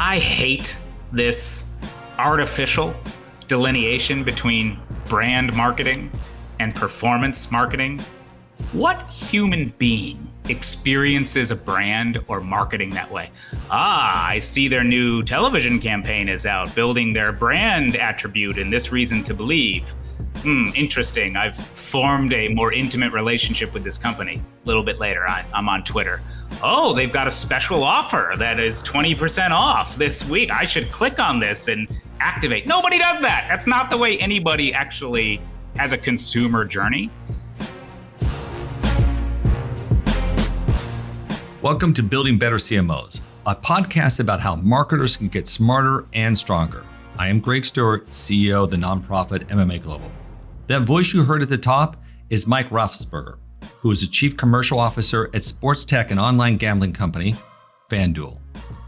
I hate this artificial delineation between brand marketing and performance marketing. What human being experiences a brand or marketing that way? I see their new television campaign is out, building their brand attribute and this reason to believe. Interesting. I've formed a more intimate relationship with this company. A little bit later, I'm on Twitter. Oh, they've got a special offer that is 20% off this week. I should click on this and activate. Nobody does that. That's not the way anybody actually has a consumer journey. Welcome to Building Better CMOs, a podcast about how marketers can get smarter and stronger. I am Greg Stuart, CEO of the nonprofit MMA Global. That voice you heard at the top is Mike Raffensperger, who is the Chief Commercial Officer at sports tech and online gambling company, FanDuel.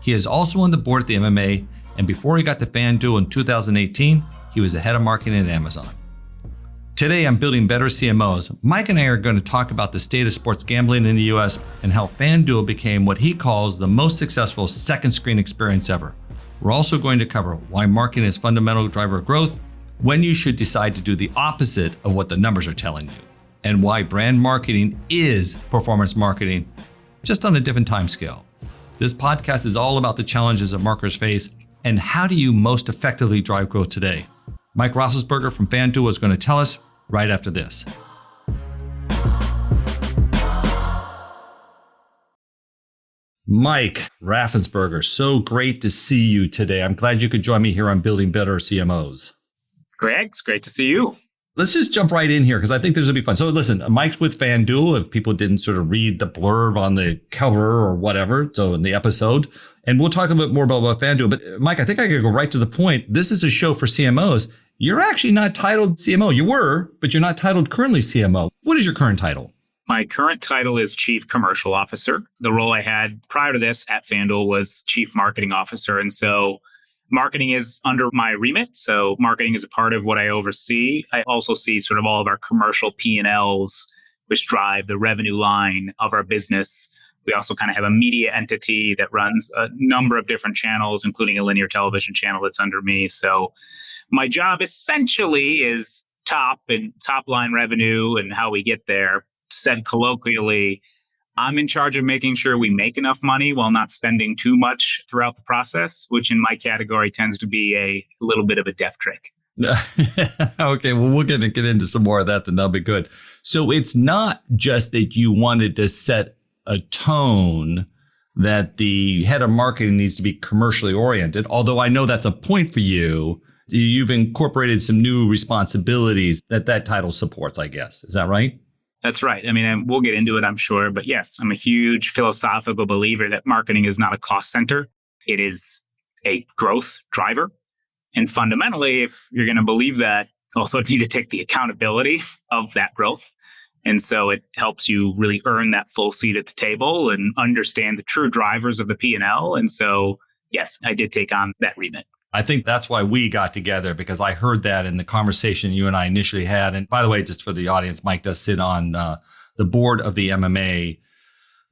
He is also on the board at the MMA, and before he got to FanDuel in 2018, he was the head of marketing at Amazon. Today on Building Better CMOs, Mike and I are going to talk about the state of sports gambling in the US and how FanDuel became what he calls the most successful second screen experience ever. We're also going to cover why marketing is a fundamental driver of growth, when you should decide to do the opposite of what the numbers are telling you, and why brand marketing is performance marketing, just on a different time scale. This podcast is all about the challenges that marketers face and how do you most effectively drive growth today. Mike Raffensperger from FanDuel is going to tell us right after this. Mike Raffensperger, so great to see you today. I'm glad you could join me here on Building Better CMOs. Greg, it's great to see you. Let's just jump right in here because I think this will be fun. So listen, Mike's with FanDuel, if people didn't sort of read the blurb on the cover or whatever, so in the episode, and we'll talk a bit more about FanDuel. But Mike, I think I could go right to the point. This is a show for CMOs. You're actually not titled CMO. You were, but you're not titled currently CMO. What is your current title? My current title is Chief Commercial Officer. The role I had prior to this at FanDuel was Chief Marketing Officer. And so marketing is under my remit. So marketing is a part of what I oversee. I also see sort of all of our commercial P&Ls, which drive the revenue line of our business. We also kind of have a media entity that runs a number of different channels, including a linear television channel that's under me. So my job essentially is top line revenue and how we get there. Said colloquially, I'm in charge of making sure we make enough money while not spending too much throughout the process, which in my category tends to be a little bit of a deaf trick. Okay, well, we'll get into some more of that, then that'll be good. So it's not just that you wanted to set a tone that the head of marketing needs to be commercially oriented, although I know that's a point for you. You've incorporated some new responsibilities that title supports, I guess. Is that right? That's right. I mean, we'll get into it, I'm sure. But yes, I'm a huge philosophical believer that marketing is not a cost center. It is a growth driver. And fundamentally, if you're going to believe that, you also need to take the accountability of that growth. And so it helps you really earn that full seat at the table and understand the true drivers of the P&L. And so, yes, I did take on that remit. I think that's why we got together, because I heard that in the conversation you and I initially had. And by the way, just for the audience, Mike does sit on the board of the MMA.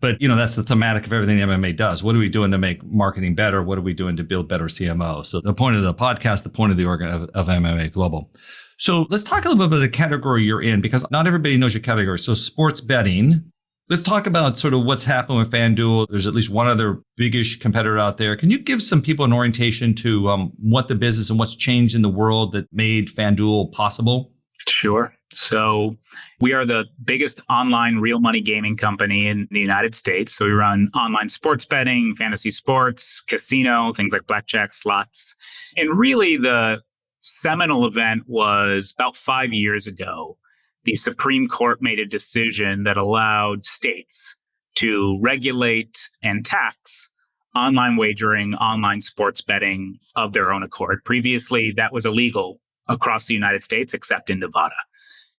But, that's the thematic of everything the MMA does. What are we doing to make marketing better? What are we doing to build better CMOs? So the point of the podcast, the point of the organ of MMA Global. So let's talk a little bit about the category you're in, because not everybody knows your category. So sports betting. Let's talk about sort of what's happened with FanDuel. There's at least one other biggish competitor out there. Can you give some people an orientation to what the business and what's changed in the world that made FanDuel possible? Sure. So we are the biggest online real money gaming company in the United States. So we run online sports betting, fantasy sports, casino, things like blackjack, slots. And really the seminal event was about 5 years ago. The Supreme Court made a decision that allowed states to regulate and tax online wagering, online sports betting of their own accord. Previously, that was illegal across the United States, except in Nevada.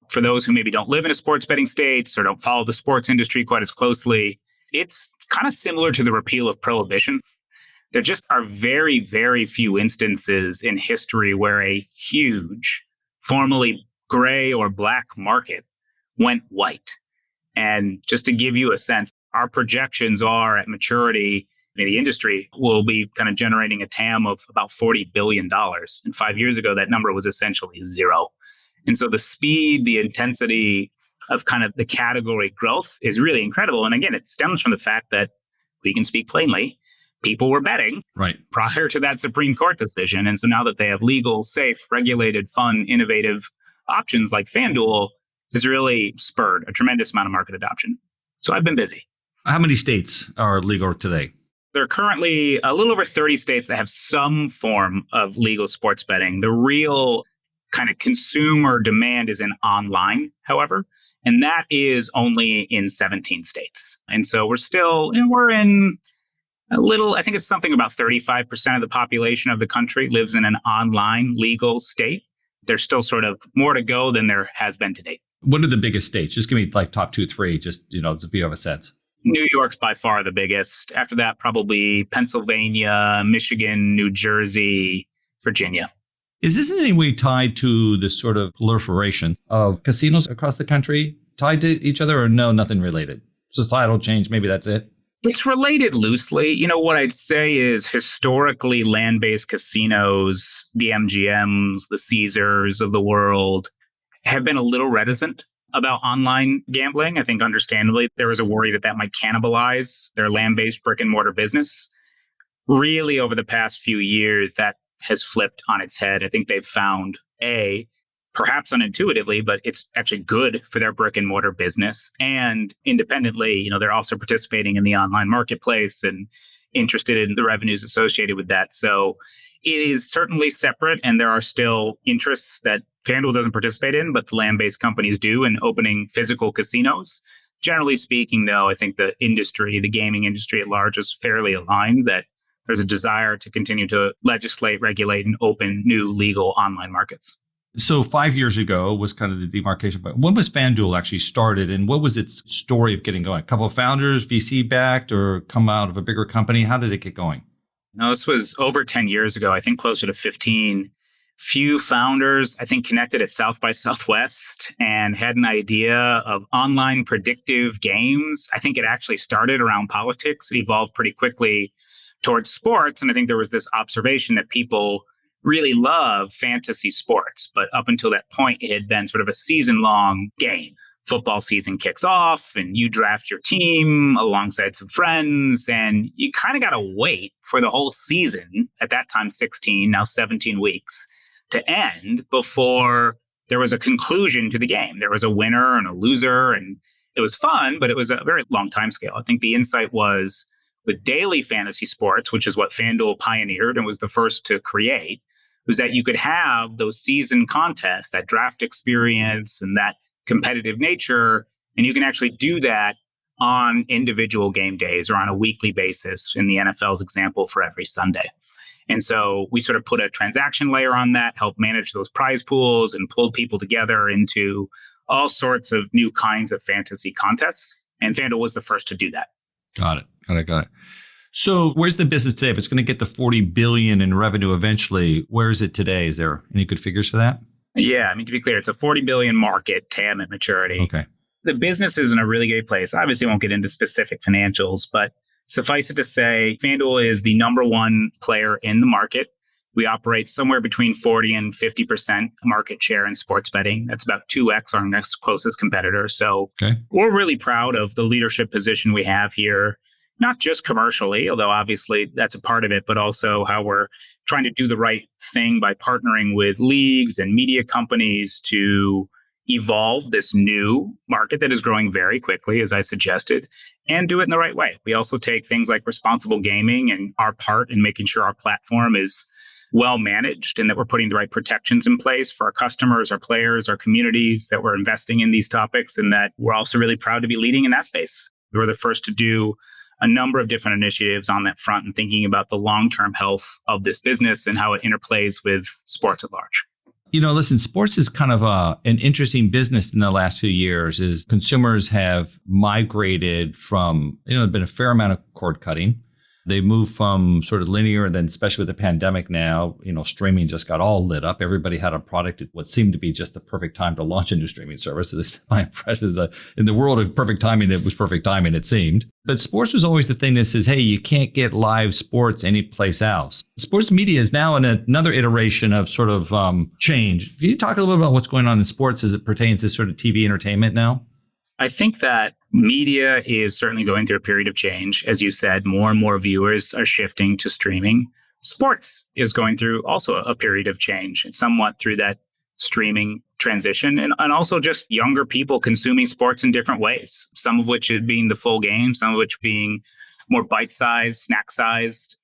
For those who maybe don't live in a sports betting state or don't follow the sports industry quite as closely, it's kind of similar to the repeal of prohibition. There just are very, very few instances in history where a huge, formerly gray or black market went white. And just to give you a sense, our projections are at maturity The industry will be kind of generating a TAM of about $40 billion. And 5 years ago, that number was essentially zero. And so the speed, the intensity of kind of the category growth is really incredible. And again, it stems from the fact that we can speak plainly. People were betting prior to that Supreme Court decision. And so now that they have legal, safe, regulated, fun, innovative options like FanDuel has really spurred a tremendous amount of market adoption. So I've been busy. How many states are legal today? There are currently a little over 30 states that have some form of legal sports betting. The real kind of consumer demand is in online, however, and that is only in 17 states. And so we're in a little, I think it's something about 35% of the population of the country lives in an online legal state. There's still sort of more to go than there has been to date. What are the biggest states? Just give me like top 2, 3, just, to be of a sense. New York's by far the biggest. After that, probably Pennsylvania, Michigan, New Jersey, Virginia. Is this in any way tied to the sort of proliferation of casinos across the country, tied to each other, or no, nothing related? Societal change, maybe that's it? It's related loosely. What I'd say is historically land-based casinos, the MGMs, the Caesars of the world, have been a little reticent about online gambling. I think understandably, there was a worry that might cannibalize their land-based brick and mortar business. Really, over the past few years, that has flipped on its head. I think they've found, perhaps unintuitively, but it's actually good for their brick and mortar business. And independently, they're also participating in the online marketplace and interested in the revenues associated with that. So it is certainly separate, and there are still interests that FanDuel doesn't participate in, but the land-based companies do in opening physical casinos. Generally speaking, though, I think the gaming industry at large is fairly aligned that there's a desire to continue to legislate, regulate, and open new legal online markets. So 5 years ago was kind of the demarcation. But when was FanDuel actually started, and what was its story of getting going? A couple of founders, VC backed, or come out of a bigger company? How did it get going? No, this was over 10 years ago, I think closer to 15. Few founders, I think, connected at South by Southwest and had an idea of online predictive games. I think it actually started around politics. It evolved pretty quickly towards sports. And I think there was this observation that people really love fantasy sports. But up until that point, it had been sort of a season-long game. Football season kicks off and you draft your team alongside some friends, and you kind of got to wait for the whole season, at that time 16, now 17 weeks, to end before there was a conclusion to the game. There was a winner and a loser, and it was fun, but it was a very long time scale. I think the insight was with daily fantasy sports, which is what FanDuel pioneered and was the first to create, was that you could have those season contests, that draft experience and that competitive nature, and you can actually do that on individual game days or on a weekly basis, in the NFL's example, for every Sunday. And so we sort of put a transaction layer on that, helped manage those prize pools, and pulled people together into all sorts of new kinds of fantasy contests. And FanDuel was the first to do that. Got it. So where's the business today? If it's going to get to $40 billion in revenue eventually, where is it today? Is there any good figures for that? Yeah, to be clear, it's a $40 billion market, TAM at maturity. Okay. The business is in a really great place. Obviously, I won't get into specific financials, but suffice it to say, FanDuel is the number one player in the market. We operate somewhere between 40 and 50% market share in sports betting. That's about 2x our next closest competitor. So We're really proud of the leadership position we have here, not just commercially, although obviously that's a part of it, but also how we're trying to do the right thing by partnering with leagues and media companies to evolve this new market that is growing very quickly, as I suggested, and do it in the right way. We also take things like responsible gaming and our part in making sure our platform is well managed and that we're putting the right protections in place for our customers, our players, our communities, that we're investing in these topics, and that we're also really proud to be leading in that space. We're the first to do a number of different initiatives on that front and thinking about the long-term health of this business and how it interplays with sports at large. Listen, sports is kind of an interesting business in the last few years. Is consumers have migrated from, there's been a fair amount of cord cutting. They moved from sort of linear, and then especially with the pandemic now, streaming just got all lit up. Everybody had a product at what seemed to be just the perfect time to launch a new streaming service. So this is my impression. In the world of perfect timing, it was perfect timing, it seemed. But sports was always the thing that says, hey, you can't get live sports anyplace else. Sports media is now in another iteration of sort of change. Can you talk a little bit about what's going on in sports as it pertains to sort of TV entertainment now? I think that media is certainly going through a period of change. As you said, more and more viewers are shifting to streaming. Sports is going through also a period of change, somewhat through that streaming transition, and also just younger people consuming sports in different ways, some of which being the full game, some of which being more bite-sized, snack-sized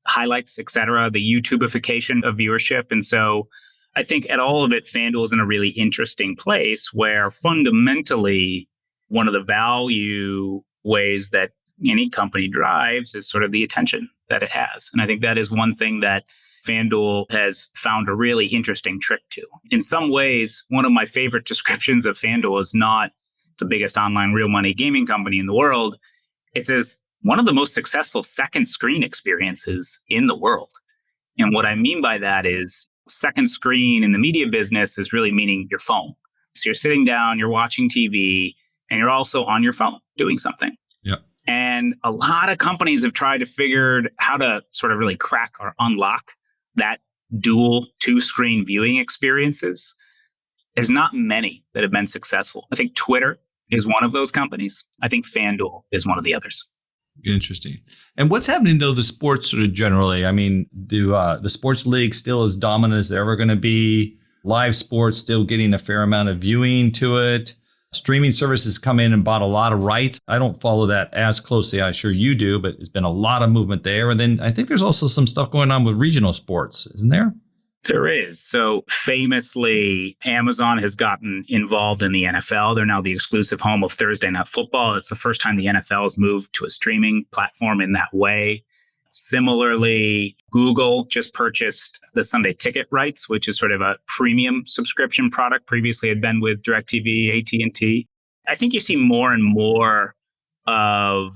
highlights, et cetera, the YouTubeification of viewership. And so I think at all of it, FanDuel is in a really interesting place where fundamentally one of the value ways that any company drives is sort of the attention that it has. And I think that is one thing that FanDuel has found a really interesting trick to. In some ways, one of my favorite descriptions of FanDuel is not the biggest online real money gaming company in the world. It's as one of the most successful second screen experiences in the world. And what I mean by that is second screen in the media business is really meaning your phone. So you're sitting down, you're watching TV, and you're also on your phone doing something. Yeah. And a lot of companies have tried to figure out how to sort of really crack or unlock that dual two-screen viewing experiences. There's not many that have been successful. I think Twitter is one of those companies. I think FanDuel is one of the others. Interesting. And what's happening to the sports sort of generally? I mean, do the sports leagues still as dominant as they're ever going to be? Live sports still getting a fair amount of viewing to it? Streaming services come in and bought a lot of rights. I don't follow that as closely. I'm sure you do, but there's been a lot of movement there. And then I think there's also some stuff going on with regional sports, isn't there? There is. So famously, Amazon has gotten involved in the NFL. They're now the exclusive home of Thursday Night Football. It's the first time the NFL has moved to a streaming platform in that way. Similarly, Google just purchased the Sunday Ticket rights, which is sort of a premium subscription product. Previously had been with DirecTV, AT&T. I think you see more and more of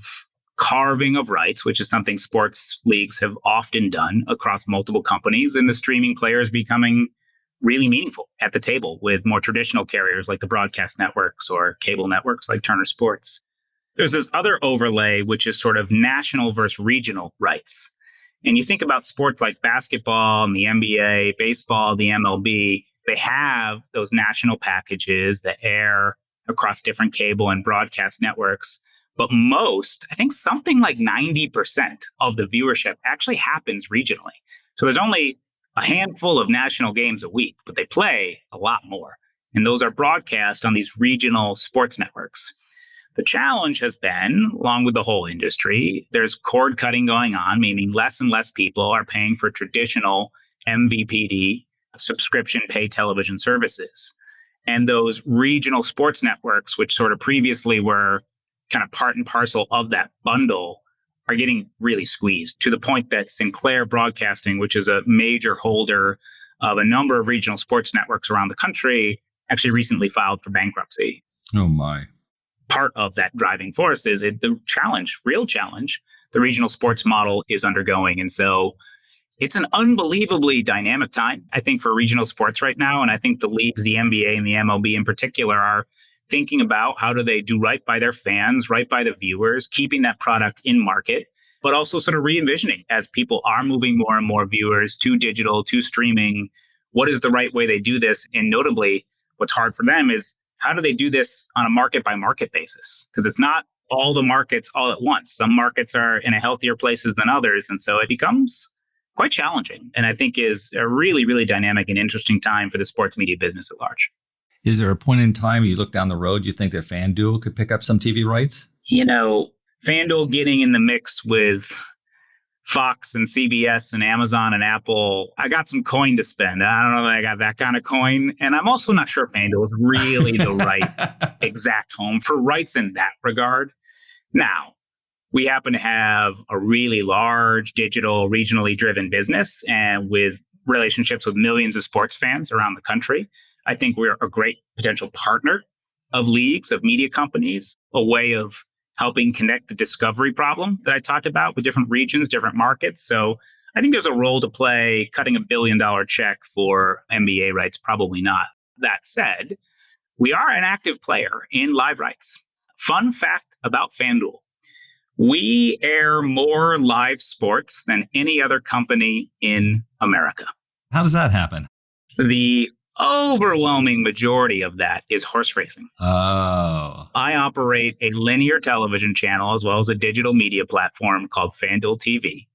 carving of rights, which is something sports leagues have often done across multiple companies, and the streaming players becoming really meaningful at the table with more traditional carriers like the broadcast networks or cable networks like Turner Sports. There's this other overlay, which is sort of national versus regional rights. And you think about sports like basketball and the NBA, baseball, the MLB, they have those national packages that air across different cable and broadcast networks. But most, I think something like 90% of the viewership actually happens regionally. So there's only a handful of national games a week, but they play a lot more. And those are broadcast on these regional sports networks. The challenge has been, along with the whole industry, there's cord cutting going on, meaning less and less people are paying for traditional MVPD subscription pay television services. And those regional sports networks, which sort of previously were kind of part and parcel of that bundle, are getting really squeezed to the point that Sinclair Broadcasting, which is a major holder of a number of regional sports networks around the country, actually recently filed for bankruptcy. Oh, my. Part of that driving force is the real challenge, the regional sports model is undergoing. And so it's an unbelievably dynamic time, I think, for regional sports right now. And I think the leagues, the NBA and the MLB in particular, are thinking about how do they do right by their fans, right by the viewers, keeping that product in market, but also sort of re-envisioning as people are moving more and more viewers to digital, to streaming. What is the right way they do this? And notably, what's hard for them is how do they do this on a market by market basis? Because it's not all the markets all at once. Some markets are in a healthier places than others. And so it becomes quite challenging. And I think is a really, really dynamic and interesting time for the sports media business at large. Is there a point in time you look down the road, you think that FanDuel could pick up some TV rights? You know, FanDuel getting in the mix with Fox and CBS and Amazon and Apple, I got some coin to spend. I don't know if I got that kind of coin. And I'm also not sure FanDuel is really the right exact home for rights in that regard. Now, we happen to have a really large digital, regionally driven business and with relationships with millions of sports fans around the country. I think we're a great potential partner of leagues, of media companies, a way of helping connect the discovery problem that I talked about with different regions, different markets. So I think there's a role to play. Cutting $1 billion check for NBA rights, probably not. That said, we are an active player in live rights. Fun fact about FanDuel. We air more live sports than any other company in America. How does that happen? The overwhelming majority of that is horse racing. Oh. I operate a linear television channel as well as a digital media platform called FanDuel TV.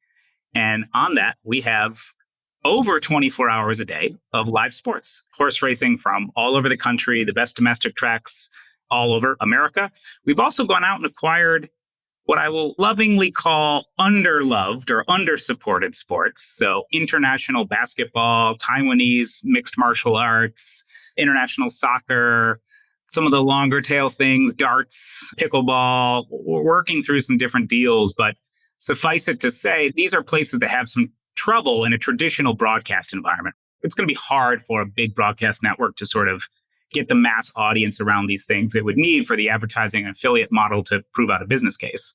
And on that, we have over 24 hours a day of live sports, horse racing from all over the country, the best domestic tracks all over America. We've also gone out and acquired what I will lovingly call underloved or undersupported sports. So international basketball, Taiwanese mixed martial arts, international soccer, some of the longer tail things, darts, pickleball. We're working through some different deals, but suffice it to say, these are places that have some trouble in a traditional broadcast environment. It's going to be hard for a big broadcast network to sort of get the mass audience around these things it would need for the advertising and affiliate model to prove out a business case.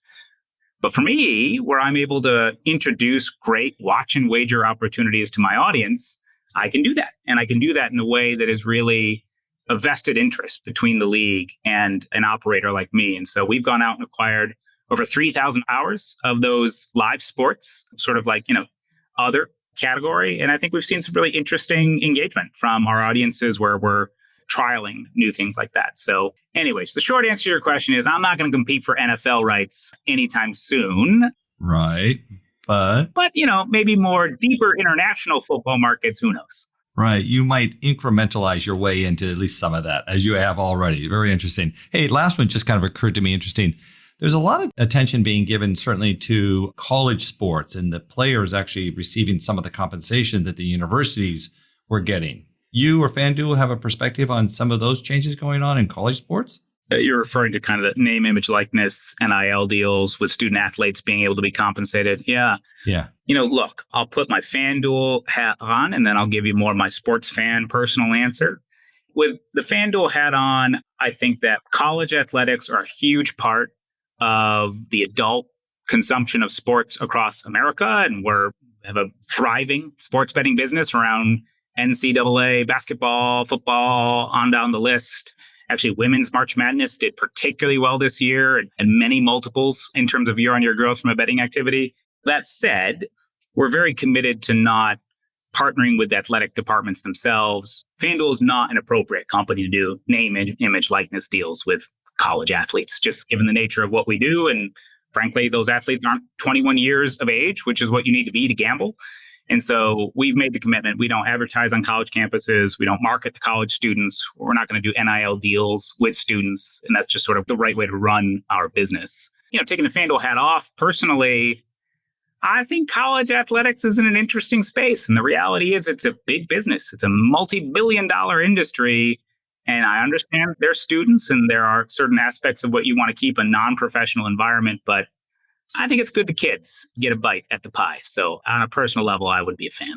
But for me, where I'm able to introduce great watch and wager opportunities to my audience, I can do that. And I can do that in a way that is really a vested interest between the league and an operator like me. And so we've gone out and acquired over 3,000 hours of those live sports, sort of like, other category. And I think we've seen some really interesting engagement from our audiences where we're trialing new things like that. So anyways, the short answer to your question is I'm not going to compete for NFL rights anytime soon. Right. But, maybe more deeper international football markets, who knows? Right. You might incrementalize your way into at least some of that, as you have already. Very interesting. Hey, last one just kind of occurred to me. Interesting. There's a lot of attention being given certainly to college sports and the players actually receiving some of the compensation that the universities were getting. You or FanDuel have a perspective on some of those changes going on in college sports? You're referring to kind of the name, image, likeness, NIL deals with student athletes being able to be compensated. Yeah. Look, I'll put my FanDuel hat on and then I'll give you more of my sports fan personal answer. With the FanDuel hat on, I think that college athletics are a huge part of the adult consumption of sports across America. And we have a thriving sports betting business around NCAA, basketball, football, on down the list. Actually, women's March Madness did particularly well this year and many multiples in terms of year-on-year growth from a betting activity. That said, we're very committed to not partnering with athletic departments themselves. FanDuel is not an appropriate company to do name, image, likeness deals with college athletes, just given the nature of what we do. And frankly, those athletes aren't 21 years of age, which is what you need to be to gamble. And so we've made the commitment. We don't advertise on college campuses. We don't market to college students. We're not going to do NIL deals with students. And that's just sort of the right way to run our business. Taking the FanDuel hat off, personally, I think college athletics is in an interesting space. And the reality is it's a big business. It's a multi-billion-dollar industry. And I understand they're students and there are certain aspects of what you want to keep a non-professional environment. But I think it's good to kids get a bite at the pie. So on a personal level, I would be a fan.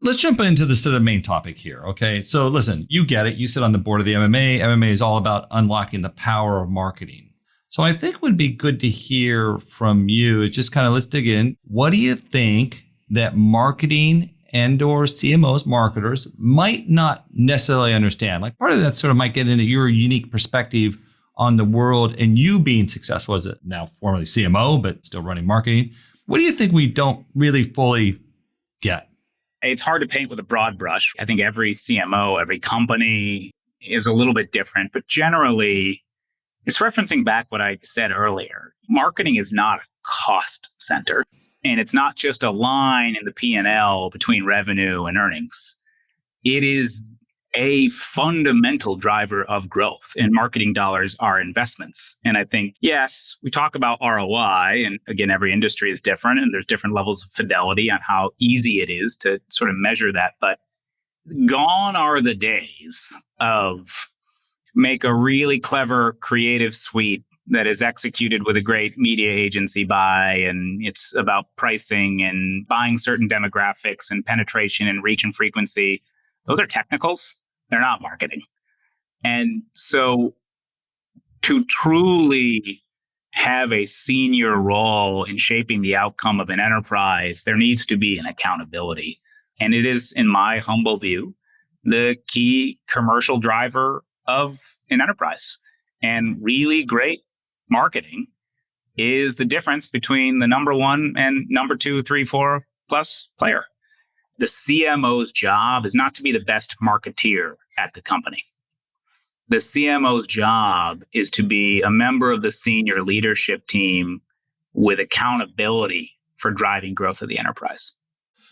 Let's jump into the main topic here. Okay. So listen, you get it. You sit on the board of the MMA. MMA is all about unlocking the power of marketing. So I think it would be good to hear from you. Just kind of let's dig in. What do you think that marketing and or CMOs, marketers, might not necessarily understand? Like part of that sort of might get into your unique perspective on the world and you being successful as a now formerly CMO, but still running marketing. What do you think we don't really fully get? It's hard to paint with a broad brush. I think every CMO, every company is a little bit different, but generally it's referencing back what I said earlier. Marketing is not a cost center, and it's not just a line in the P&L between revenue and earnings. It is a fundamental driver of growth, and marketing dollars are investments. And I think, yes, we talk about ROI, and again, every industry is different and there's different levels of fidelity on how easy it is to sort of measure that. But gone are the days of make a really clever creative suite that is executed with a great media agency buy, and it's about pricing and buying certain demographics and penetration and reach and frequency. Those are technicals. They're not marketing. And so to truly have a senior role in shaping the outcome of an enterprise, there needs to be an accountability. And it is, in my humble view, the key commercial driver of an enterprise. And really great marketing is the difference between the number one and number two, three, four plus player. The CMO's job is not to be the best marketeer at the company. The CMO's job is to be a member of the senior leadership team with accountability for driving growth of the enterprise.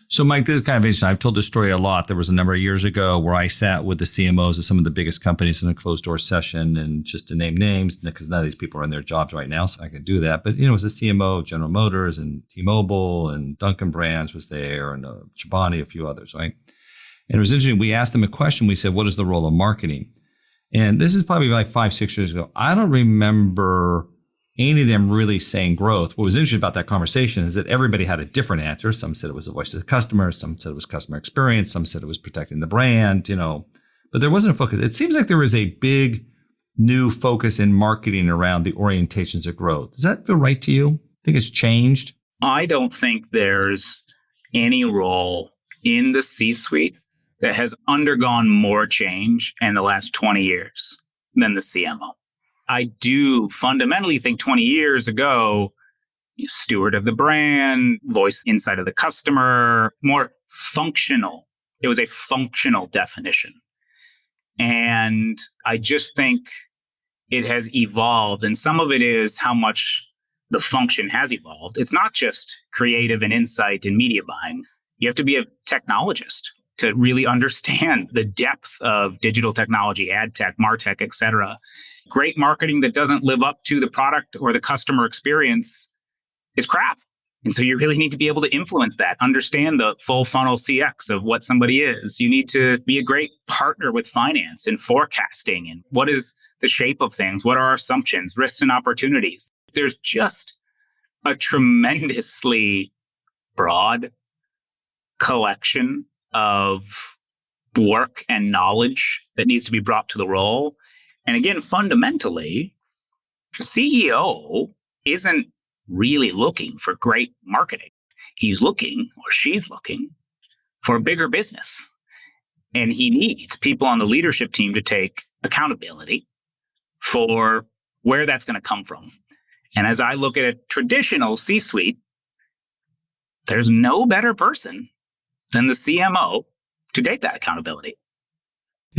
So, Mike, this is kind of interesting. I've told this story a lot. There was a number of years ago where I sat with the CMOs of some of the biggest companies in a closed door session, and just to name names, because none of these people are in their jobs right now, so I can do that. But, it was a CMO of General Motors and T-Mobile, and Dunkin' Brands was there, and Chobani, a few others, right? And it was interesting. We asked them a question. We said, what is the role of marketing? And this is probably like 5-6 years ago. I don't remember any of them really saying growth. What was interesting about that conversation is that everybody had a different answer. Some said it was the voice of the customer. Some said it was customer experience. Some said it was protecting the brand, but there wasn't a focus. It seems like there was a big new focus in marketing around the orientations of growth. Does that feel right to you? Think it's changed? I don't think there's any role in the C-suite that has undergone more change in the last 20 years than the CMO. I do fundamentally think 20 years ago, steward of the brand, voice inside of the customer, more functional. It was a functional definition. And I just think it has evolved. And some of it is how much the function has evolved. It's not just creative and insight and media buying. You have to be a technologist to really understand the depth of digital technology, ad tech, martech, et cetera. Great marketing that doesn't live up to the product or the customer experience is crap. And so you really need to be able to influence that, understand the full funnel CX of what somebody is. You need to be a great partner with finance and forecasting and what is the shape of things, what are our assumptions, risks and opportunities. There's just a tremendously broad collection of work and knowledge that needs to be brought to the role. And again, fundamentally, the CEO isn't really looking for great marketing. He's looking, or she's looking, for a bigger business. And he needs people on the leadership team to take accountability for where that's going to come from. And as I look at a traditional C-suite, there's no better person than the CMO to take that accountability.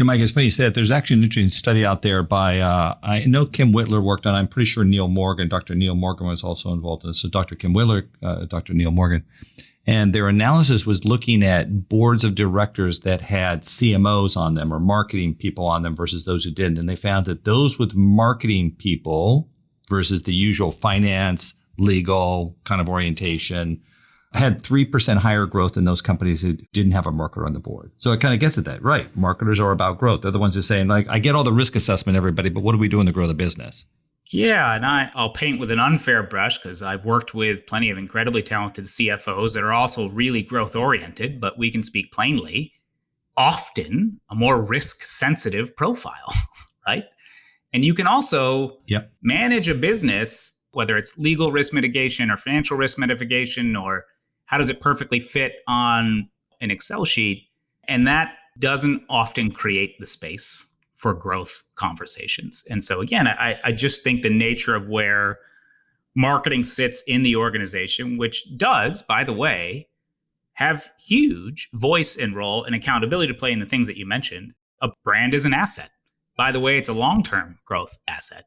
Mike, it's funny you said there's actually an interesting study out there by, I know Kim Whitler worked on it. I'm pretty sure Dr. Neil Morgan was also involved in this. So Dr. Kim Whitler, Dr. Neil Morgan. And their analysis was looking at boards of directors that had CMOs on them or marketing people on them versus those who didn't. And they found that those with marketing people versus the usual finance, legal kind of orientation had 3% higher growth in those companies who didn't have a marketer on the board. So it kind of gets at that, right? Marketers are about growth. They're the ones who are saying, like, I get all the risk assessment, everybody, but what are we doing to grow the business? Yeah, and I'll paint with an unfair brush because I've worked with plenty of incredibly talented CFOs that are also really growth oriented, but we can speak plainly, often a more risk sensitive profile, right? And you can also manage a business, whether it's legal risk mitigation or financial risk mitigation, or how does it perfectly fit on an Excel sheet? And that doesn't often create the space for growth conversations. And so again, I just think the nature of where marketing sits in the organization, which does, by the way, have huge voice and role and accountability to play in the things that you mentioned. A brand is an asset. By the way, it's a long-term growth asset.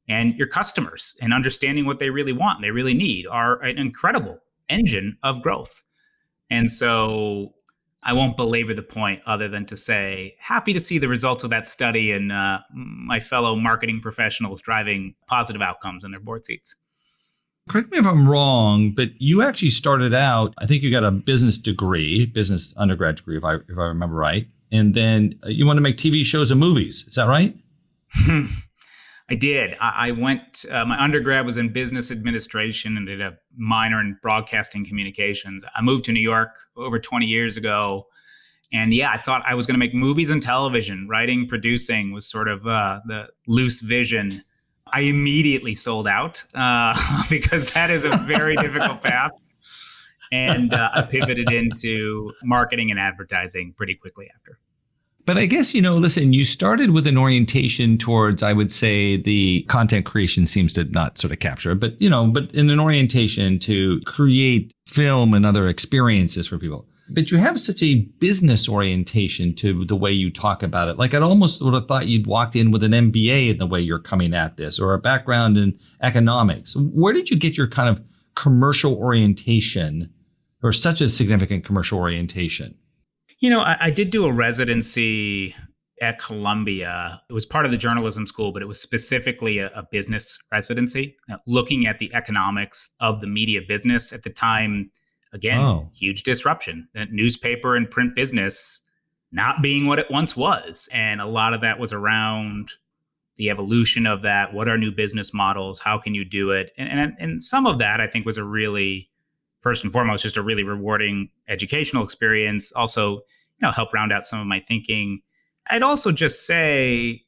And your customers and understanding what they really want and they really need are an incredible engine of growth. And so I won't belabor the point other than to say, happy to see the results of that study and my fellow marketing professionals driving positive outcomes in their board seats. Correct me if I'm wrong, but you actually started out, I think you got a business undergrad degree, if I remember right. And then you want to make TV shows and movies. Is that right? I did. I went, my undergrad was in business administration and did a minor in broadcasting communications. I moved to New York over 20 years ago. And I thought I was going to make movies and television. Writing, producing was sort of the loose vision. I immediately sold out because that is a very difficult path. And I pivoted into marketing and advertising pretty quickly after. But I guess, listen, you started with an orientation towards, I would say, the content creation seems to not sort of capture it, but in an orientation to create film and other experiences for people. But you have such a business orientation to the way you talk about it. Like I almost would have thought you'd walked in with an MBA in the way you're coming at this, or a background in economics. Where did you get your kind of commercial orientation, or such a significant commercial orientation? I did do a residency at Columbia. It was part of the journalism school, but it was specifically a business residency, looking at the economics of the media business at the time. Again, huge disruption. That newspaper and print business not being what it once was. And a lot of that was around the evolution of that. What are new business models? How can you do it? And some of that, I think, was a really, first and foremost, just a really rewarding educational experience. Also, help round out some of my thinking. I'd also just say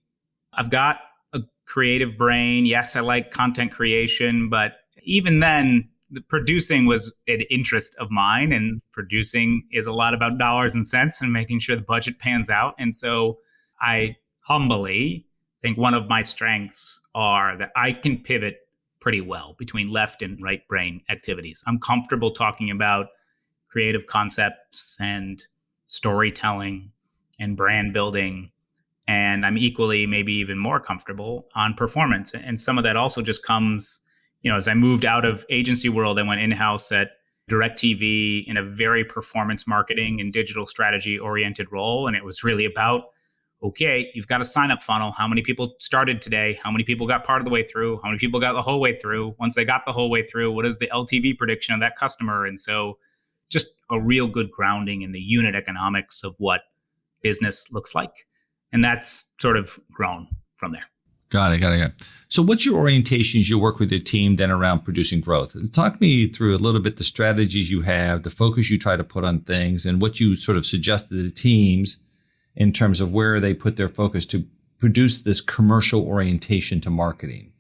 I've got a creative brain. Yes, I like content creation, but even then, the producing was an interest of mine, and producing is a lot about dollars and cents and making sure the budget pans out. And so I humbly think one of my strengths are that I can pivot pretty well between left and right brain activities. I'm comfortable talking about creative concepts and storytelling and brand building. And I'm equally, maybe even more comfortable on performance. And some of that also just comes, as I moved out of agency world, I went in-house at DirecTV in a very performance marketing and digital strategy oriented role. And it was really about, okay, you've got a sign-up funnel. How many people started today? How many people got part of the way through? How many people got the whole way through? Once they got the whole way through, what is the LTV prediction of that customer? And so just a real good grounding in the unit economics of what business looks like. And that's sort of grown from there. Got it. So what's your orientations? You work with your team then around producing growth. Talk me through a little bit the strategies you have, the focus you try to put on things, and what you sort of suggest to the teams in terms of where they put their focus to produce this commercial orientation to marketing.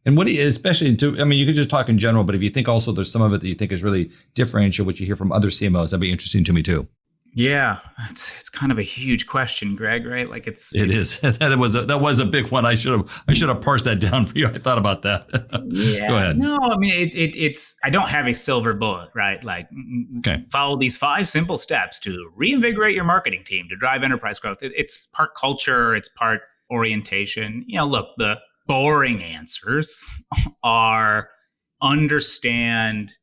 And what do you, especially you could just talk in general, but if you think also there's some of it that you think is really differential, what you hear from other CMOs, that'd be interesting to me too. Yeah, it's kind of a huge question, Greg, right? Like it is. That was a big one. I should have parsed that down for you. I thought about that. Yeah. Go ahead. No, I mean it's I don't have a silver bullet, right? Like follow these 5 simple steps to reinvigorate your marketing team to drive enterprise growth. It's part culture, it's part orientation. Look, the boring answers are understand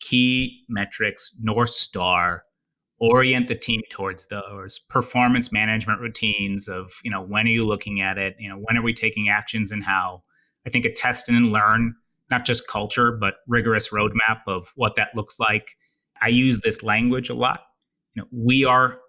key metrics, North Star, orient the team towards those performance management routines of, when are you looking at it? When are we taking actions and how? I think a test and learn, not just culture, but rigorous roadmap of what that looks like. I use this language a lot. We are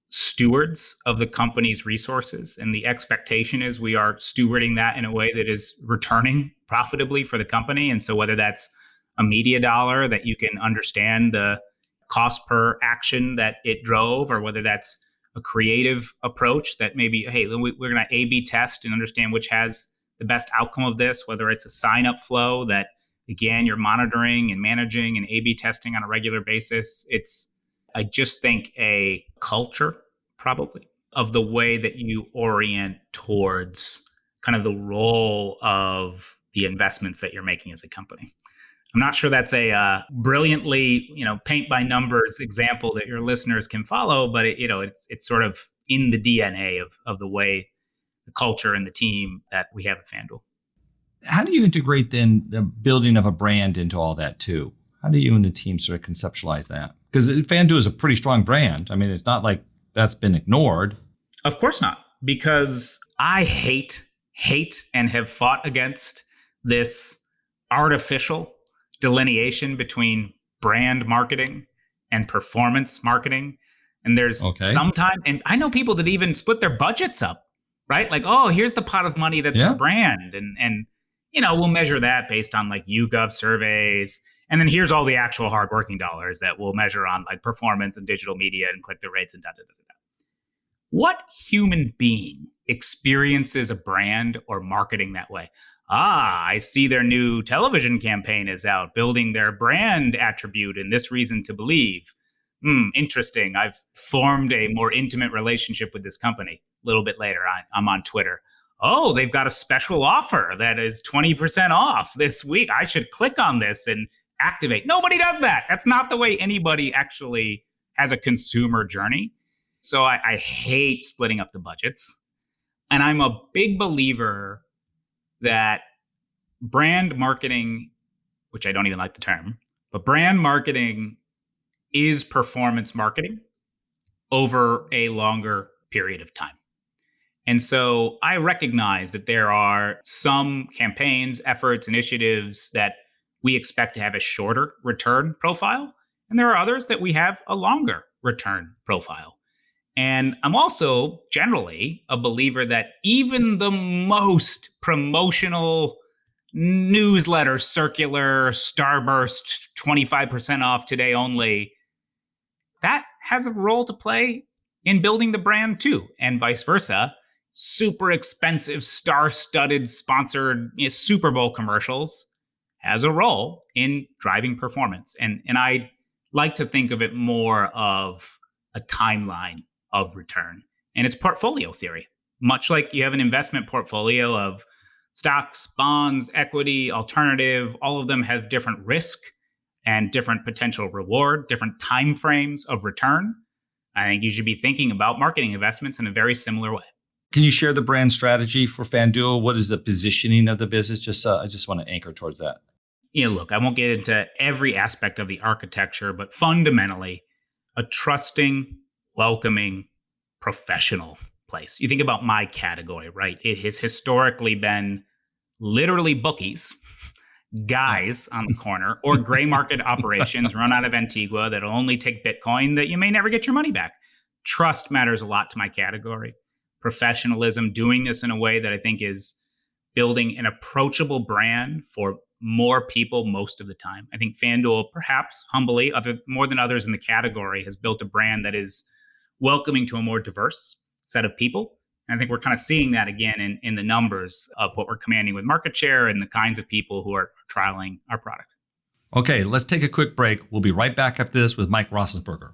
stewards of the company's resources, and the expectation is we are stewarding that in a way that is returning profitably for the company. And so whether that's a media dollar that you can understand the cost per action that it drove, or whether that's a creative approach that maybe, hey, we're going to A/B test and understand which has the best outcome of this, whether it's a sign-up flow that, again, you're monitoring and managing and A/B testing on a regular basis. I just think a culture probably of the way that you orient towards kind of the role of the investments that you're making as a company. I'm not sure that's a brilliantly, paint by numbers example that your listeners can follow, but it's sort of in the DNA of the way, the culture and the team that we have at FanDuel. How do you integrate then the building of a brand into all that too? How do you and the team sort of conceptualize that? Because FanDuel is a pretty strong brand. I mean, it's not like that's been ignored. Of course not, because I hate and have fought against this artificial delineation between brand marketing and performance marketing. And there's sometimes, and I know people that even split their budgets up, right? Like, oh, here's the pot of money that's for brand. And we'll measure that based on like YouGov surveys. And then here's all the actual hardworking dollars that we'll measure on like performance and digital media and click-through rates and da-da-da-da. What human being experiences a brand or marketing that way? I see their new television campaign is out, building their brand attribute and this reason to believe. Interesting. I've formed a more intimate relationship with this company. A little bit later, I'm on Twitter. Oh, they've got a special offer that is 20% off this week. I should click on this and activate. Nobody does that. That's not the way anybody actually has a consumer journey. So I hate splitting up the budgets. And I'm a big believer that brand marketing, which I don't even like the term, but brand marketing is performance marketing over a longer period of time. And so I recognize that there are some campaigns, efforts, initiatives that we expect to have a shorter return profile. And there are others that we have a longer return profile. And I'm also generally a believer that even the most promotional newsletter, circular, starburst, 25% off today only, that has a role to play in building the brand too, and vice versa. Super expensive, star-studded, sponsored Super Bowl commercials has a role in driving performance. And I like to think of it more of a timeline of return. And it's portfolio theory. Much like you have an investment portfolio of stocks, bonds, equity, alternative, all of them have different risk and different potential reward, different time frames of return. I think you should be thinking about marketing investments in a very similar way. Can you share the brand strategy for FanDuel? What is the positioning of the business? I just want to anchor towards that. Look, I won't get into every aspect of the architecture, but fundamentally, a trusting, welcoming, professional place. You think about my category, right? It has historically been literally bookies, guys on the corner, or gray market operations run out of Antigua that'll only take Bitcoin that you may never get your money back. Trust matters a lot to my category. Professionalism, doing this in a way that I think is building an approachable brand for more people most of the time. I think FanDuel, perhaps humbly, more than others in the category, has built a brand that is welcoming to a more diverse set of people. And I think we're kind of seeing that again in the numbers of what we're commanding with market share and the kinds of people who are trialing our product. Okay, let's take a quick break. We'll be right back after this with Mike Raffensperger.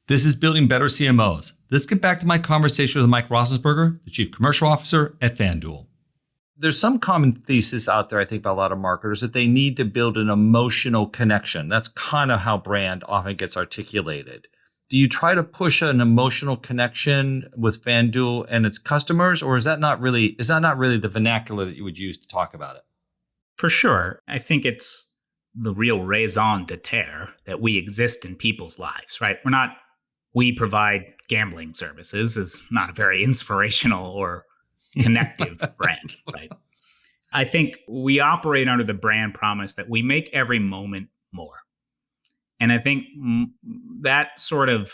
This is Building Better CMOs. Let's get back to my conversation with Mike Raffensperger, the Chief Commercial Officer at FanDuel. There's some common thesis out there, I think, by a lot of marketers that they need to build an emotional connection. That's kind of how brand often gets articulated. Do you try to push an emotional connection with FanDuel and its customers, or is that not really the vernacular that you would use to talk about it? For sure. I think it's the real raison d'etre that we exist in people's lives, right? We provide gambling services is not a very inspirational or connective brand, right? I think we operate under the brand promise that we make every moment more. And I think that sort of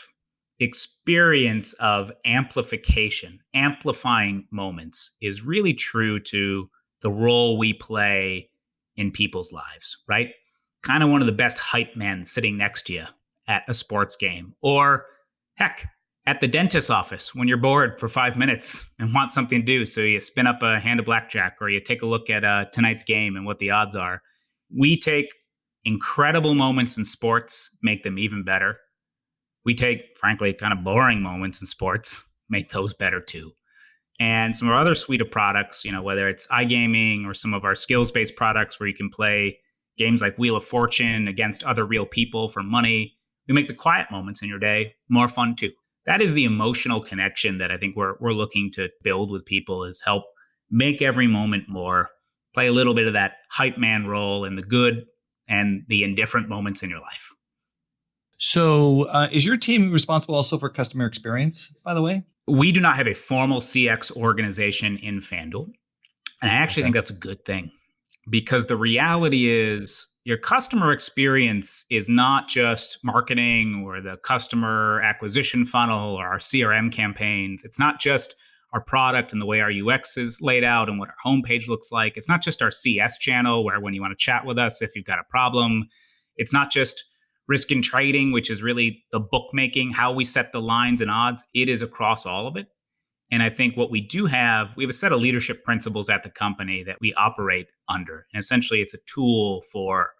experience of amplification, amplifying moments is really true to the role we play in people's lives, right? Kind of one of the best hype men sitting next to you at a sports game, or heck, at the dentist's office when you're bored for 5 minutes and want something to do. So you spin up a hand of blackjack, or you take a look at tonight's game and what the odds are. We take incredible moments in sports, make them even better. We take, frankly, kind of boring moments in sports, make those better too. And some of our other suite of products, whether it's iGaming or some of our skills-based products where you can play games like Wheel of Fortune against other real people for money, we make the quiet moments in your day more fun too. That is the emotional connection that I think we're looking to build with people, is help make every moment more, play a little bit of that hype man role in the good and the indifferent moments in your life. So is your team responsible also for customer experience, by the way? We do not have a formal CX organization in FanDuel. And I actually think that's a good thing, because the reality is your customer experience is not just marketing or the customer acquisition funnel or our CRM campaigns. It's not just our product and the way our UX is laid out and what our homepage looks like. It's not just our CS channel where when you want to chat with us if you've got a problem. It's not just risk and trading, which is really the bookmaking, how we set the lines and odds. It is across all of it. And I think what we have a set of leadership principles at the company that we operate under. And essentially, it's a tool for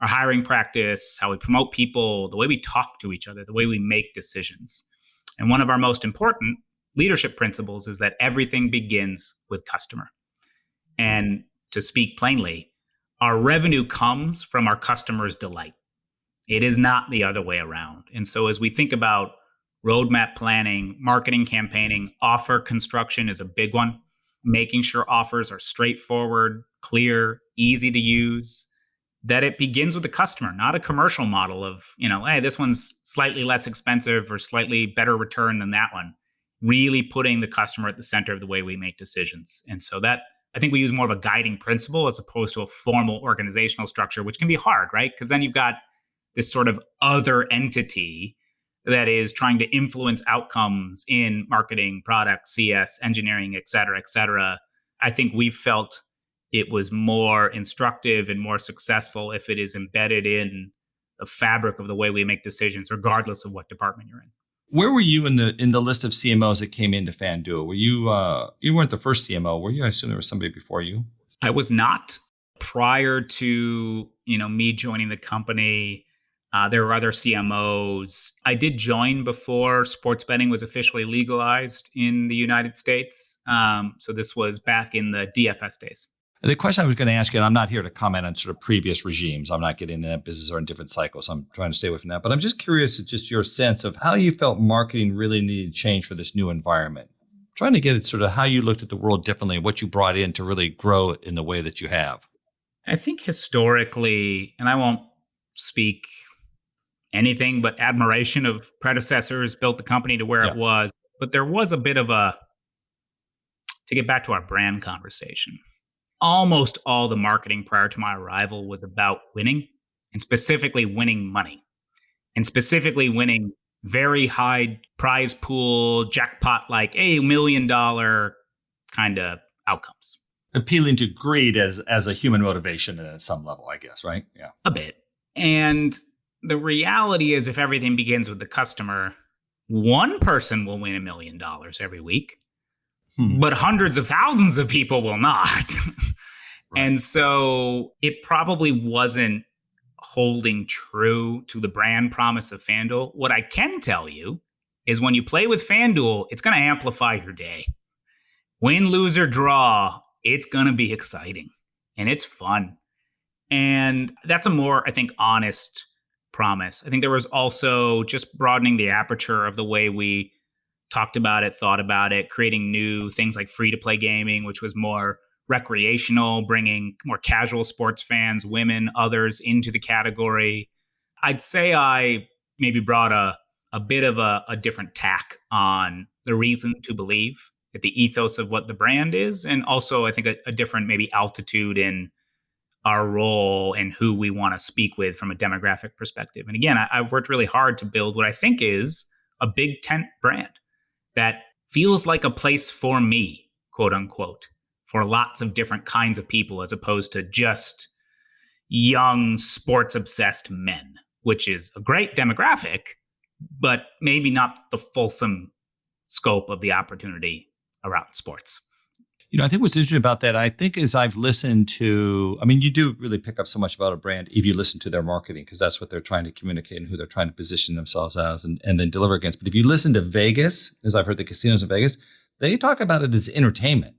our hiring practice, how we promote people, the way we talk to each other, the way we make decisions. And one of our most important leadership principles is that everything begins with customer. And to speak plainly, our revenue comes from our customers' delight. It is not the other way around. And so as we think about roadmap planning, marketing campaigning, offer construction is a big one. Making sure offers are straightforward, clear, easy to use, that it begins with the customer, not a commercial model of, hey, this one's slightly less expensive or slightly better return than that one. Really putting the customer at the center of the way we make decisions. And so that, I think we use more of a guiding principle as opposed to a formal organizational structure, which can be hard, right? Because then you've got this sort of other entity that is trying to influence outcomes in marketing, product, CS, engineering, et cetera, et cetera. I think we've felt it was more instructive and more successful if it is embedded in the fabric of the way we make decisions, regardless of what department you're in. Where were you in the list of CMOs that came into FanDuel? Were you weren't the first CMO, were you? I assume there was somebody before you. I was not. Prior to me joining the company, there were other CMOs. I did join before sports betting was officially legalized in the United States. So this was back in the DFS days. The question I was going to ask you, and I'm not here to comment on sort of previous regimes. I'm not getting into that business or in different cycles. I'm trying to stay away from that. But I'm just curious, it's just your sense of how you felt marketing really needed to change for this new environment. Trying to get at sort of how you looked at the world differently and what you brought in to really grow it in the way that you have. I think historically, and I won't speak anything but admiration of predecessors built the company to where it was, but there was a bit of to get back to our brand conversation, almost all the marketing prior to my arrival was about winning, and specifically winning money, and specifically winning very high prize pool, jackpot, like $1 million kind of outcomes. Appealing to greed as a human motivation at some level, I guess, right? Yeah. A bit. And the reality is, if everything begins with the customer, one person will win $1 million every week, but hundreds of thousands of people will not. Right. And so it probably wasn't holding true to the brand promise of FanDuel. What I can tell you is when you play with FanDuel, it's going to amplify your day. Win, lose, or draw, it's going to be exciting and it's fun. And that's a more, I think, honest promise. I think there was also just broadening the aperture of the way we talked about it, thought about it, creating new things like free-to-play gaming, which was more recreational, bringing more casual sports fans, women, others into the category. I'd say I maybe brought a bit of a different tack on the reason to believe at the ethos of what the brand is. And also, I think a different maybe altitude in our role and who we want to speak with from a demographic perspective. And again, I've worked really hard to build what I think is a big tent brand that feels like a place for me, quote unquote, for lots of different kinds of people, as opposed to just young sports obsessed men, which is a great demographic, but maybe not the fulsome scope of the opportunity around sports. I think what's interesting about that, I think as I've listened to, you do really pick up so much about a brand if you listen to their marketing, because that's what they're trying to communicate and who they're trying to position themselves as and then deliver against. But if you listen to Vegas, as I've heard the casinos in Vegas, they talk about it as entertainment.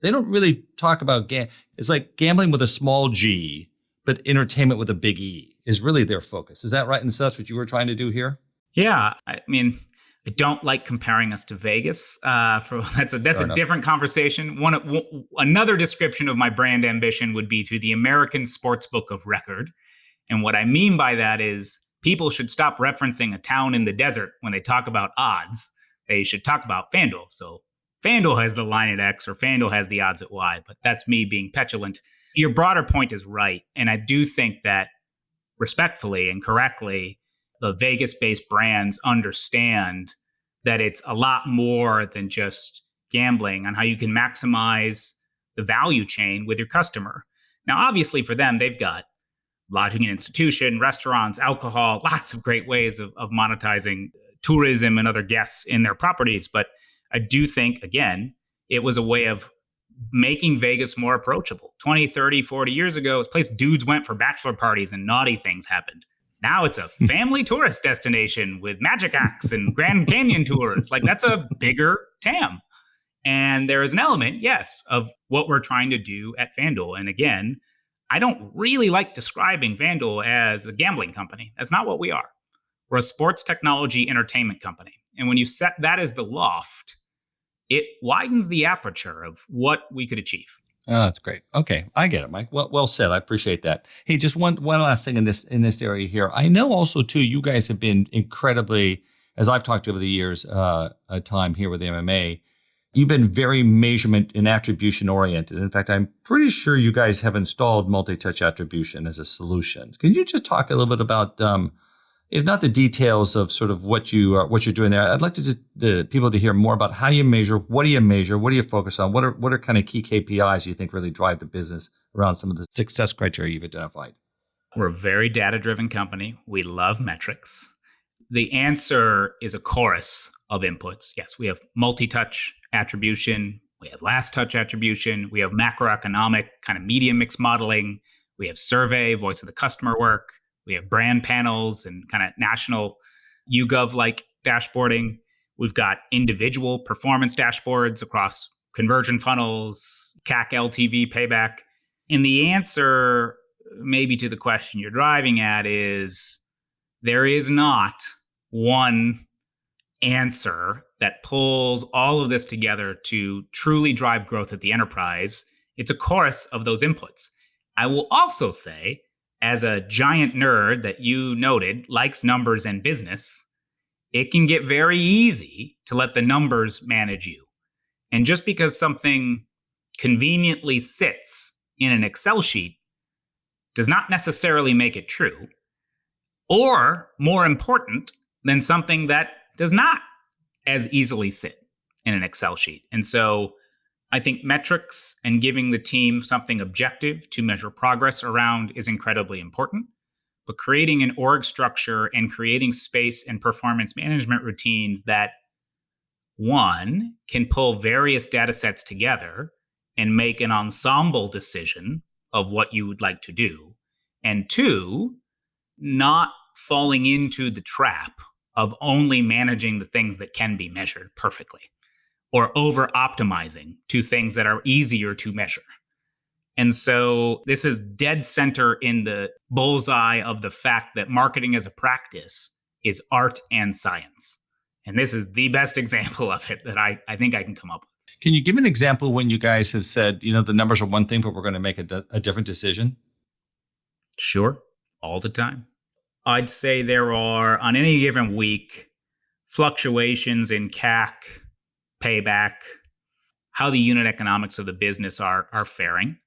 They don't really talk about it's like gambling with a small G, but entertainment with a big E is really their focus. Is that right? And so that's what you were trying to do here? Yeah. I don't like comparing us to Vegas. That's a different conversation. Another description of my brand ambition would be to the American sportsbook of record. And what I mean by that is people should stop referencing a town in the desert when they talk about odds. They should talk about FanDuel. So FanDuel has the line at X or FanDuel has the odds at Y, but that's me being petulant. Your broader point is right. And I do think that respectfully and correctly, the Vegas-based brands understand that it's a lot more than just gambling, on how you can maximize the value chain with your customer. Now, obviously for them, they've got lodging and institution, restaurants, alcohol, lots of great ways of monetizing tourism and other guests in their properties. But I do think, again, it was a way of making Vegas more approachable. 20, 30, 40 years ago, it's a place dudes went for bachelor parties and naughty things happened. Now it's a family tourist destination with magic acts and Grand Canyon tours. Like, that's a bigger TAM. And there is an element, yes, of what we're trying to do at FanDuel. And again, I don't really like describing FanDuel as a gambling company. That's not what we are. We're a sports technology entertainment company. And when you set that as the loft, it widens the aperture of what we could achieve. Oh, that's great. Okay, I get it, Mike. Well said. I appreciate that. Hey, just one last thing in this area here. I know also too, you guys have been incredibly, as I've talked over the years, a time here with the MMA. You've been very measurement and attribution oriented. In fact, I'm pretty sure you guys have installed multi-touch attribution as a solution. Can you just talk a little bit about, if not the details of sort of what you're doing there? I'd like to just the people to hear more about how you measure. What do you measure? What do you focus on? What are kind of key KPIs you think really drive the business around some of the success criteria you've identified? We're a very data-driven company. We love metrics. The answer is a chorus of inputs. Yes, we have multi-touch attribution. We have last touch attribution. We have macroeconomic kind of media mix modeling. We have survey, voice of the customer work. We have brand panels and kind of national YouGov-like dashboarding. We've got individual performance dashboards across conversion funnels, CAC, LTV, payback. And the answer maybe to the question you're driving at is there is not one answer that pulls all of this together to truly drive growth at the enterprise. It's a chorus of those inputs. I will also say, as a giant nerd that you noted likes numbers and business, it can get very easy to let the numbers manage you. And just because something conveniently sits in an Excel sheet does not necessarily make it true, or more important than something that does not as easily sit in an Excel sheet. And so I think metrics and giving the team something objective to measure progress around is incredibly important. But creating an org structure and creating space and performance management routines that, one, can pull various data sets together and make an ensemble decision of what you would like to do. And two, not falling into the trap of only managing the things that can be measured perfectly, or over optimizing to things that are easier to measure. And so this is dead center in the bullseye of the fact that marketing as a practice is art and science. And this is the best example of it that I think I can come up with. Can you give an example when you guys have said, the numbers are one thing, but we're going to make a different decision? Sure, all the time. I'd say there are, on any given week, fluctuations in CAC, payback, how the unit economics of the business are faring.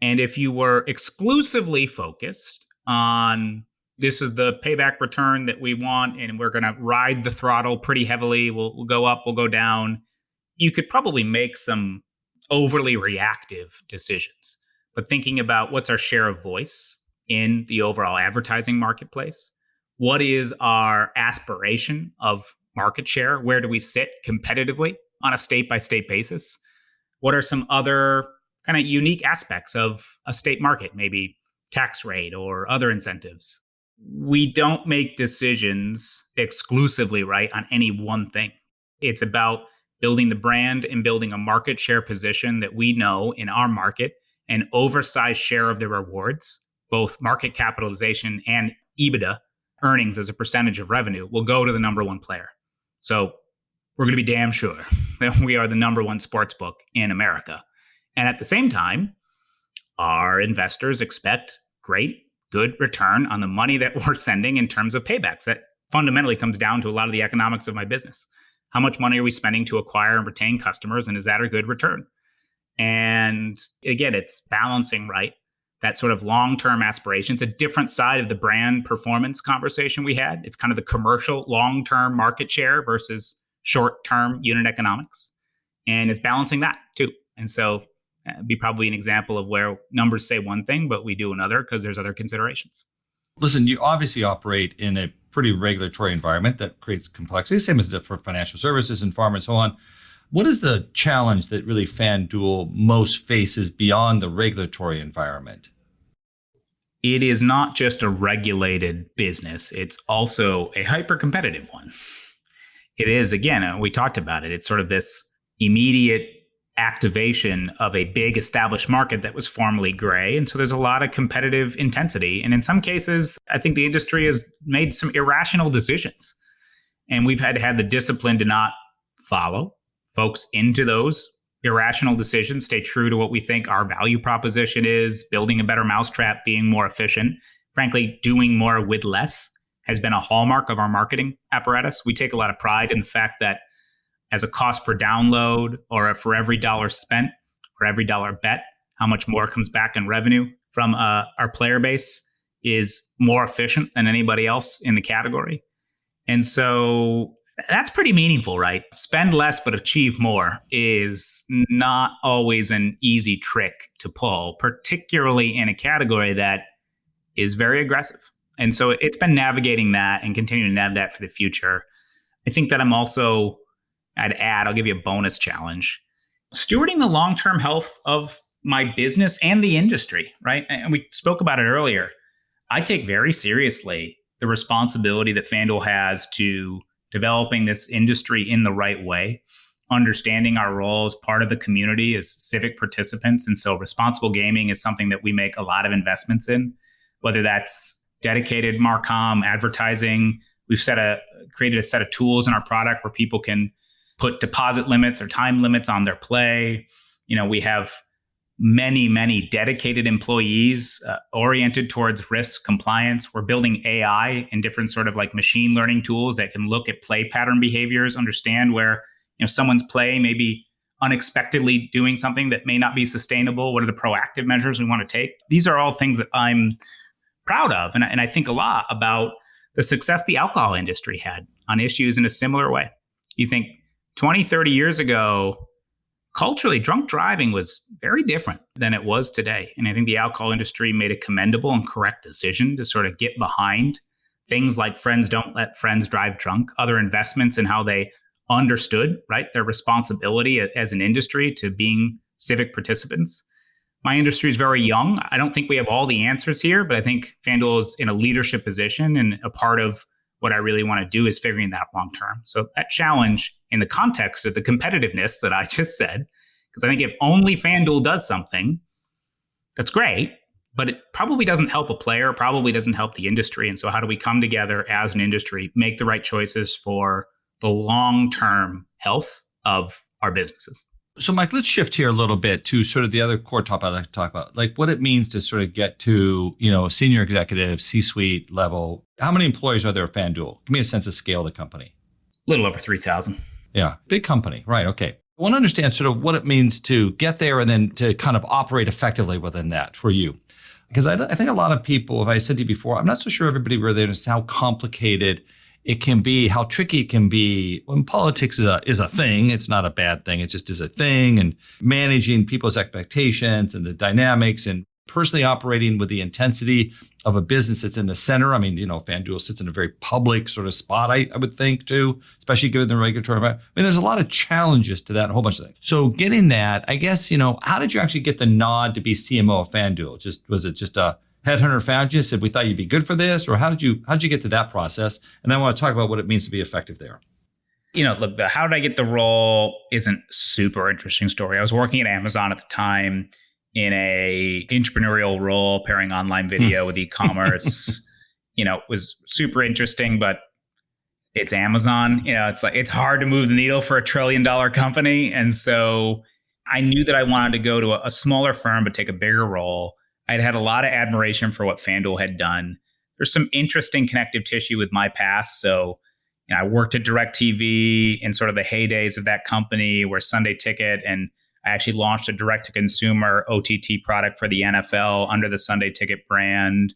And if you were exclusively focused on this is the payback return that we want, and we're going to ride the throttle pretty heavily, we'll go up, we'll go down, you could probably make some overly reactive decisions. But thinking about what's our share of voice in the overall advertising marketplace, what is our aspiration of market share? Where do we sit competitively on a state-by-state basis? What are some other kind of unique aspects of a state market, maybe tax rate or other incentives? We don't make decisions exclusively right on any one thing. It's about building the brand and building a market share position that we know in our market, an oversized share of the rewards, both market capitalization and EBITDA earnings as a percentage of revenue, will go to the number one player. So we're going to be damn sure that we are the number one sports book in America. And at the same time, our investors expect great, good return on the money that we're sending in terms of paybacks. That fundamentally comes down to a lot of the economics of my business. How much money are we spending to acquire and retain customers, and is that a good return? And again, it's balancing, right? That sort of long-term aspiration. It's a different side of the brand performance conversation we had. It's kind of the commercial long-term market share versus short-term unit economics. And it's balancing that too. And so it'd be probably an example of where numbers say one thing, but we do another because there's other considerations. Listen, you obviously operate in a pretty regulatory environment that creates complexity, same as for financial services and pharma and so on. What is the challenge that really FanDuel most faces beyond the regulatory environment? It is not just a regulated business. It's also a hyper competitive one. It is, again, we talked about it. It's sort of this immediate activation of a big established market that was formerly gray. And so there's a lot of competitive intensity. And in some cases, I think the industry has made some irrational decisions. And we've had to have the discipline to not follow folks into those irrational decisions, stay true to what we think our value proposition is, building a better mousetrap, being more efficient, frankly, doing more with less has been a hallmark of our marketing apparatus. We take a lot of pride in the fact that as a cost per download or for every dollar spent or every dollar bet, how much more comes back in revenue from our player base is more efficient than anybody else in the category. And so that's pretty meaningful, right? Spend less but achieve more is not always an easy trick to pull, particularly in a category that is very aggressive. And so it's been navigating that and continuing to navigate that for the future. I think that I'll give you a bonus challenge. Stewarding the long-term health of my business and the industry, right? And we spoke about it earlier. I take very seriously the responsibility that FanDuel has to developing this industry in the right way, understanding our role as part of the community as civic participants. And so responsible gaming is something that we make a lot of investments in, whether that's dedicated Marcom advertising. We've created a set of tools in our product where people can put deposit limits or time limits on their play. We have many dedicated employees oriented towards risk compliance. We're building AI and different sort of like machine learning tools that can look at play pattern behaviors, understand where someone's play may be unexpectedly doing something that may not be sustainable. What are the proactive measures we want to take? These are all things that I'm proud of. And I think a lot about the success the alcohol industry had on issues in a similar way. You think 20, 30 years ago, culturally, drunk driving was very different than it was today. And I think the alcohol industry made a commendable and correct decision to sort of get behind things like friends don't let friends drive drunk, other investments in how they understood, right, their responsibility as an industry to being civic participants. My industry is very young. I don't think we have all the answers here, but I think FanDuel is in a leadership position, and a part of what I really want to do is figuring that long term. So that challenge in the context of the competitiveness that I just said, because I think if only FanDuel does something, that's great, but it probably doesn't help a player, probably doesn't help the industry. And so how do we come together as an industry, make the right choices for the long-term health of our businesses? So, Mike, let's shift here a little bit to sort of the other core topic I'd like to talk about, like what it means to sort of get to, senior executive, C-suite level. How many employees are there at FanDuel? Give me a sense of scale of the company. A little over 3,000. Yeah, big company. Right. Okay. I want to understand sort of what it means to get there and then to kind of operate effectively within that for you. Because I think a lot of people, if I said to you before, I'm not so sure everybody really knows how complicated it can be, how tricky it can be when politics is a thing. It's not a bad thing. It just is a thing. And managing people's expectations and the dynamics and personally operating with the intensity of a business that's in the center. I mean, FanDuel sits in a very public sort of spot, I would think, too, especially given the regulatory environment. I mean, there's a lot of challenges to that, a whole bunch of things. So getting that, I guess, how did you actually get the nod to be CMO of FanDuel? Was it just a headhunter found you, said, we thought you'd be good for this? Or how'd you get to that process? And then I want to talk about what it means to be effective there. Look, the how did I get the role isn't super interesting story. I was working at Amazon at the time in a entrepreneurial role, pairing online video with e-commerce. It was super interesting, but it's Amazon. It's hard to move the needle for $1 trillion company. And so I knew that I wanted to go to a smaller firm, but take a bigger role. I'd had a lot of admiration for what FanDuel had done. There's some interesting connective tissue with my past. So I worked at DirecTV in sort of the heydays of that company, where Sunday Ticket, and I actually launched a direct-to-consumer OTT product for the NFL under the Sunday Ticket brand.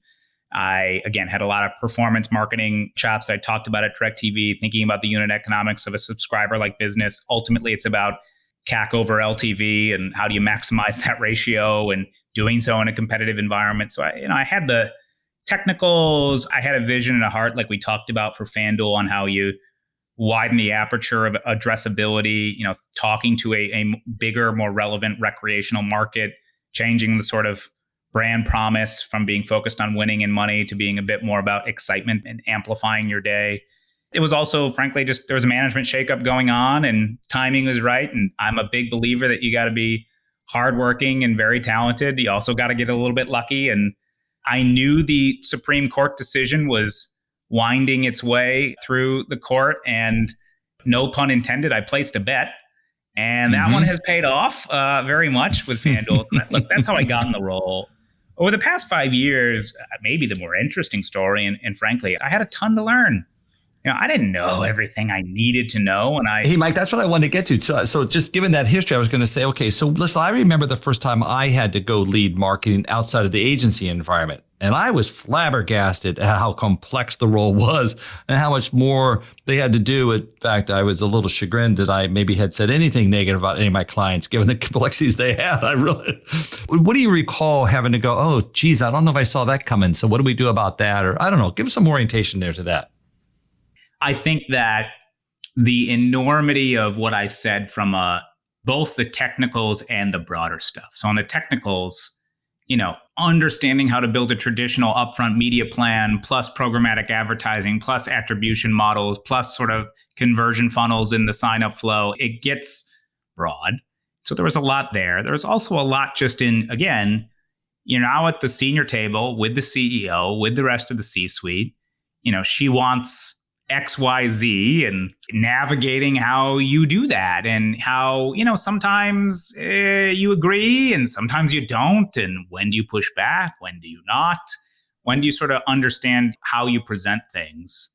I, again, had a lot of performance marketing chops. I talked about at DirecTV, thinking about the unit economics of a subscriber-like business. Ultimately, it's about CAC over LTV and how do you maximize that ratio, and doing so in a competitive environment. So I had the technicals, I had a vision and a heart, like we talked about for FanDuel, on how you widen the aperture of addressability, talking to a bigger, more relevant recreational market, changing the sort of brand promise from being focused on winning and money to being a bit more about excitement and amplifying your day. It was also, frankly, just there was a management shakeup going on and timing was right. And I'm a big believer that you got to be hardworking and very talented. You also got to get a little bit lucky. And I knew the Supreme Court decision was winding its way through the court, and no pun intended, I placed a bet, and that one has paid off very much with FanDuel. Look, that's how I got in the role. Over the past 5 years, maybe the more interesting story, and frankly, I had a ton to learn. I didn't know everything I needed to know. Hey, Mike, that's what I wanted to get to. So just given that history, I was going to say, okay, so listen, I remember the first time I had to go lead marketing outside of the agency environment. And I was flabbergasted at how complex the role was and how much more they had to do. In fact, I was a little chagrined that I maybe had said anything negative about any of my clients, given the complexities they had. What do you recall having to go, oh, geez, I don't know if I saw that coming. So what do we do about that? Or I don't know, give us some orientation there to that. I think that the enormity of what I said from both the technicals and the broader stuff. So on the technicals, understanding how to build a traditional upfront media plan, plus programmatic advertising, plus attribution models, plus sort of conversion funnels in the sign-up flow, it gets broad. So there was a lot there. There was also a lot just in, again, you're now at the senior table with the CEO, with the rest of the C-suite. She wants XYZ and navigating how you do that and how, sometimes you agree and sometimes you don't. And when do you push back? When do you not? When do you sort of understand how you present things?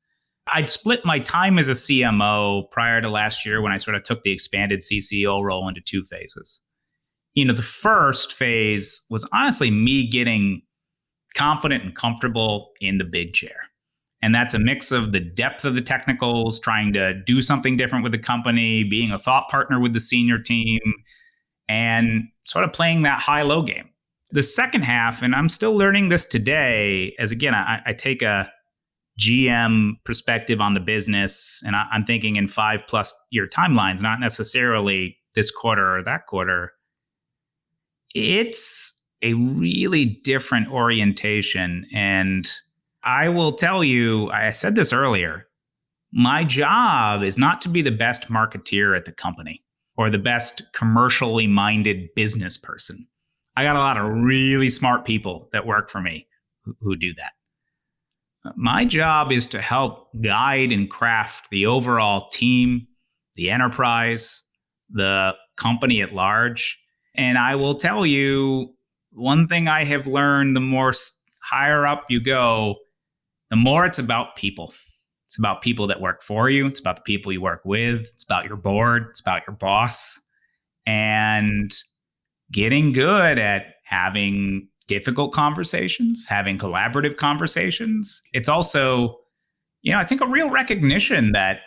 I'd split my time as a CMO prior to last year when I sort of took the expanded CCO role into 2 phases. The first phase was honestly me getting confident and comfortable in the big chair. And that's a mix of the depth of the technicals, trying to do something different with the company, being a thought partner with the senior team, and sort of playing that high-low game. The second half, and I'm still learning this today, as again, I take a GM perspective on the business, and I'm thinking in 5+ year timelines, not necessarily this quarter or that quarter. It's a really different orientation. And I will tell you, I said this earlier, my job is not to be the best marketeer at the company or the best commercially minded business person. I got a lot of really smart people that work for me who do that. My job is to help guide and craft the overall team, the enterprise, the company at large. And I will tell you, one thing I have learned, the more higher up you go, the more it's about people. It's about people that work for you. It's about the people you work with. It's about your board. It's about your boss. And getting good at having difficult conversations, having collaborative conversations. It's also, I think a real recognition that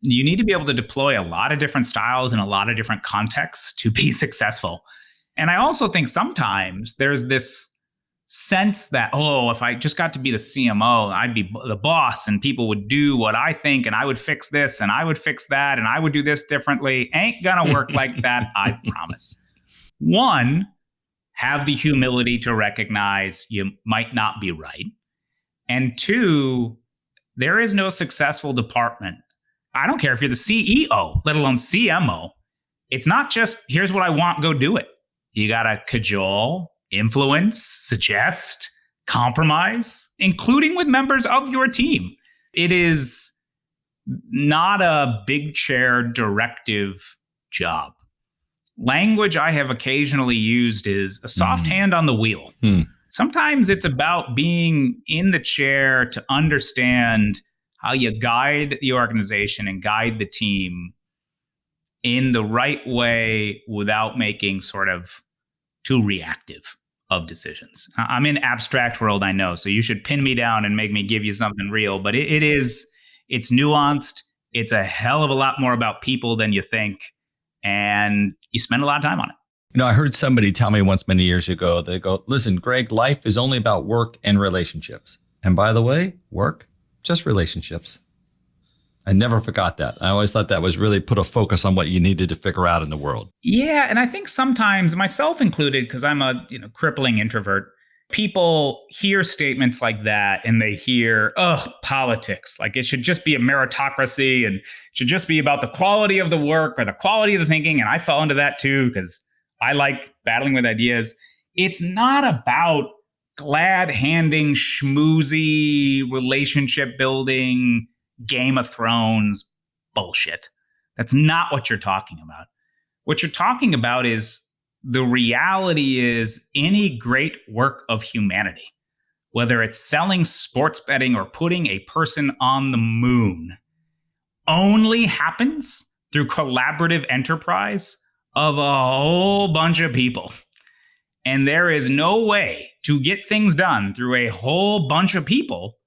you need to be able to deploy a lot of different styles in a lot of different contexts to be successful. And I also think sometimes there's this sense that, if I just got to be the CMO, I'd be the boss and people would do what I think and I would fix this and I would fix that and I would do this differently. Ain't gonna work like that, I promise. One, have the humility to recognize you might not be right. And 2, there is no successful department. I don't care if you're the CEO, let alone CMO. It's not just, here's what I want, go do it. You gotta cajole, influence, suggest, compromise, including with members of your team. It is not a big chair directive job. Language I have occasionally used is a soft hand on the wheel. Sometimes it's about being in the chair to understand how you guide the organization and guide the team in the right way without making sort of too reactive of decisions. I'm in abstract world, I know, so you should pin me down and make me give you something real, but it's nuanced. It's a hell of a lot more about people than you think, and you spend a lot of time on it. I heard somebody tell me once many years ago, they go, listen, Greg, life is only about work and relationships. And by the way, work, just relationships. I never forgot that. I always thought that was really put a focus on what you needed to figure out in the world. Yeah, and I think sometimes, myself included, because I'm a crippling introvert, people hear statements like that and they hear, politics. Like it should just be a meritocracy and it should just be about the quality of the work or the quality of the thinking. And I fell into that too because I like battling with ideas. It's not about glad handing, schmoozy, relationship building, Game of Thrones bullshit. That's not what you're talking about. What you're talking about is the reality is any great work of humanity, whether it's selling sports betting or putting a person on the moon, only happens through collaborative enterprise of a whole bunch of people. And there is no way to get things done through a whole bunch of people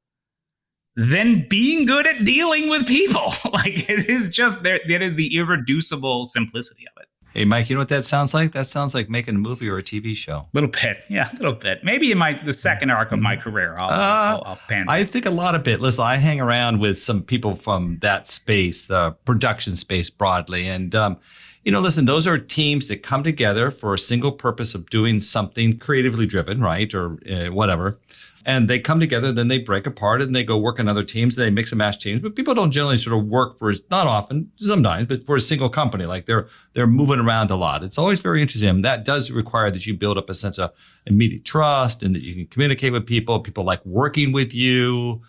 than being good at dealing with people. Like it is just there. That is the irreducible simplicity of it. Hey, Mike, you know what that sounds like? That sounds like making a movie or a TV show. Little bit. Yeah, a little bit. Maybe in the second arc of my career, I'll pan. I think a lot of it. Listen, I hang around with some people from that space, the production space broadly. And, listen, those are teams that come together for a single purpose of doing something creatively driven, right? Or whatever. And they come together, then they break apart and they go work on other teams. They mix and match teams, but people don't generally sort of work for, not often, sometimes, but for a single company. Like they're moving around a lot. It's always very interesting. And that does require that you build up a sense of immediate trust and that you can communicate with people. People like working with you.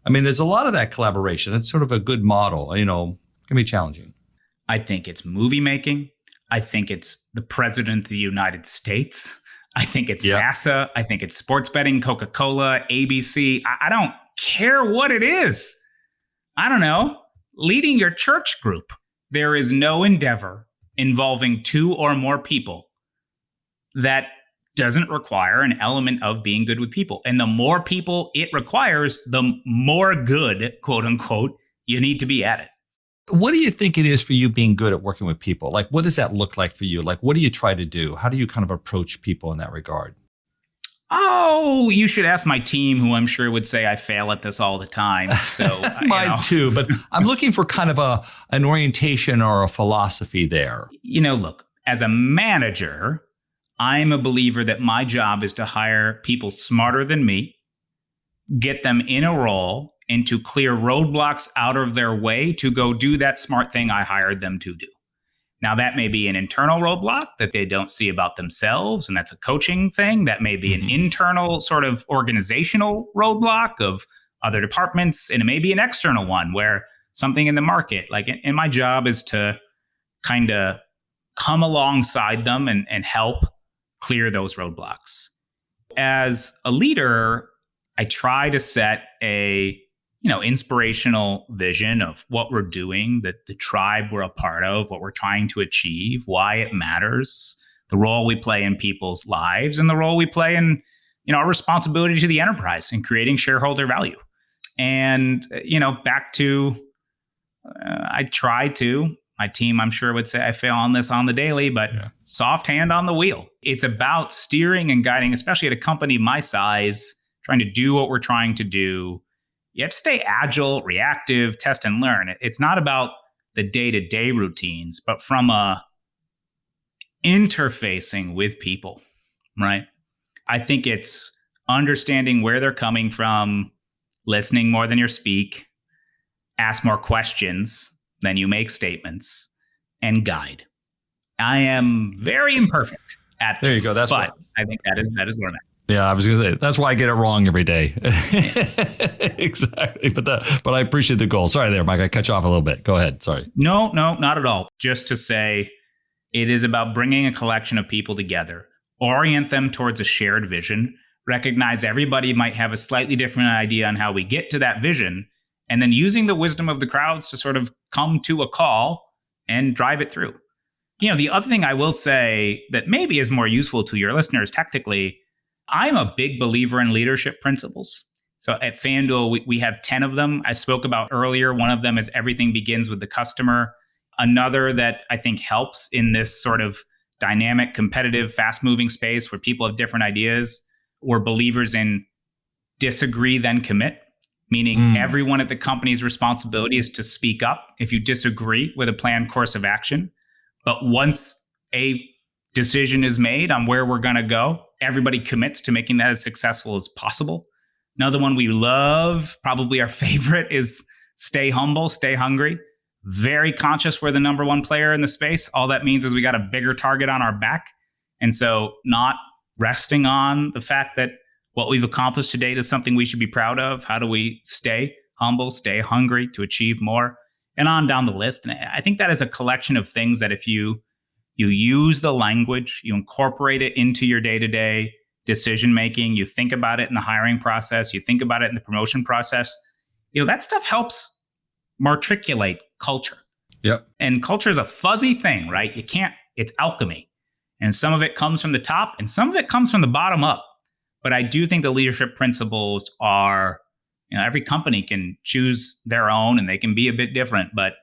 I mean, there's a lot of that collaboration. It's sort of a good model, it can be challenging. I think it's movie making. I think it's the president of the United States. I think it's NASA. I think it's sports betting, Coca-Cola, ABC. I don't care what it is. I don't know. Leading your church group. There is no endeavor involving two or more people that doesn't require an element of being good with people. And the more people it requires, the more good, quote unquote, you need to be at it. What do you think it is for you being good at working with people? Like, what does that look like for you? Like, what do you try to do? How do you kind of approach people in that regard? Oh, you should ask my team, who I'm sure would say I fail at this all the time. So mine too, but I'm looking for kind of an orientation or a philosophy there. Look, as a manager, I'm a believer that my job is to hire people smarter than me, get them in a role, and to clear roadblocks out of their way to go do that smart thing I hired them to do. Now, that may be an internal roadblock that they don't see about themselves, and that's a coaching thing. That may be an internal sort of organizational roadblock of other departments, and it may be an external one where something in the market, and my job is to kind of come alongside them and help clear those roadblocks. As a leader, I try to set a inspirational vision of what we're doing, the tribe we're a part of, what we're trying to achieve, why it matters, the role we play in people's lives, and the role we play in, our responsibility to the enterprise and creating shareholder value. And, back to, I try to, my team, I'm sure would say I fail on this on the daily, but soft hand on the wheel. It's about steering and guiding, especially at a company my size, trying to do what we're trying to do. You have to stay agile, reactive, test and learn. It's not about the day-to-day routines, but from interfacing with people, right? I think it's understanding where they're coming from, listening more than you speak, ask more questions than you make statements, and guide. I am very imperfect at this. There you go. But I think that is where I'm at. Yeah, I was going to say, that's why I get it wrong every day. Exactly. But I appreciate the goal. Sorry there, Mike. I cut you off a little bit. Go ahead. Sorry. No, not at all. Just to say it is about bringing a collection of people together, orient them towards a shared vision, recognize everybody might have a slightly different idea on how we get to that vision, and then using the wisdom of the crowds to sort of come to a call and drive it through. The other thing I will say that maybe is more useful to your listeners tactically, I'm a big believer in leadership principles. So at FanDuel, we have 10 of them. I spoke about earlier. One of them is everything begins with the customer. Another that I think helps in this sort of dynamic, competitive, fast-moving space where people have different ideas. We're believers in disagree, then commit. meaning everyone at the company's responsibility is to speak up if you disagree with a planned course of action. But once a decision is made on where we're going to go, everybody commits to making that as successful as possible. Another one we love, probably our favorite, is stay humble, stay hungry. Very conscious we're the number one player in the space. All that means is we got a bigger target on our back. And so not resting on the fact that what we've accomplished to date is something we should be proud of. How do we stay humble, stay hungry to achieve more? And on down the list. And I think that is a collection of things that if you use the language, you incorporate it into your day-to-day decision making, you think about it in the hiring process, you think about it in the promotion process, that stuff helps matriculate culture. Yep. And culture is a fuzzy thing, right? It's alchemy. And some of it comes from the top and some of it comes from the bottom up. But I do think the leadership principles are, every company can choose their own and they can be a bit different, but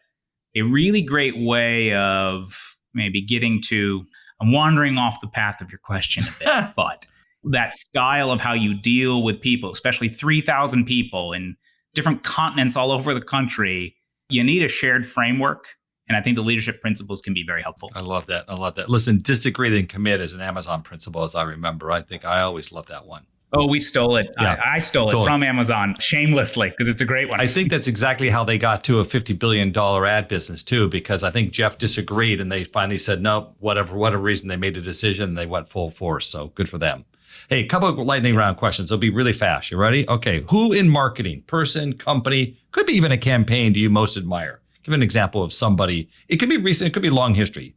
a really great way of maybe getting to, I'm wandering off the path of your question a bit, but that style of how you deal with people, especially 3,000 people in different continents all over the country, you need a shared framework. And I think the leadership principles can be very helpful. I love that. Listen, disagree then commit is an Amazon principle, as I remember. I think I always love that one. Oh, we stole it. Yeah, I stole it from Amazon shamelessly because it's a great one. I think that's exactly how they got to a $50 billion ad business too, because I think Jeff disagreed and they finally said, no, whatever reason they made a decision and they went full force. So good for them. Hey, a couple of lightning round questions. They'll be really fast. You ready? Okay. Who in marketing, person, company, could be even a campaign, do you most admire? Give an example of somebody. It could be recent. It could be long history.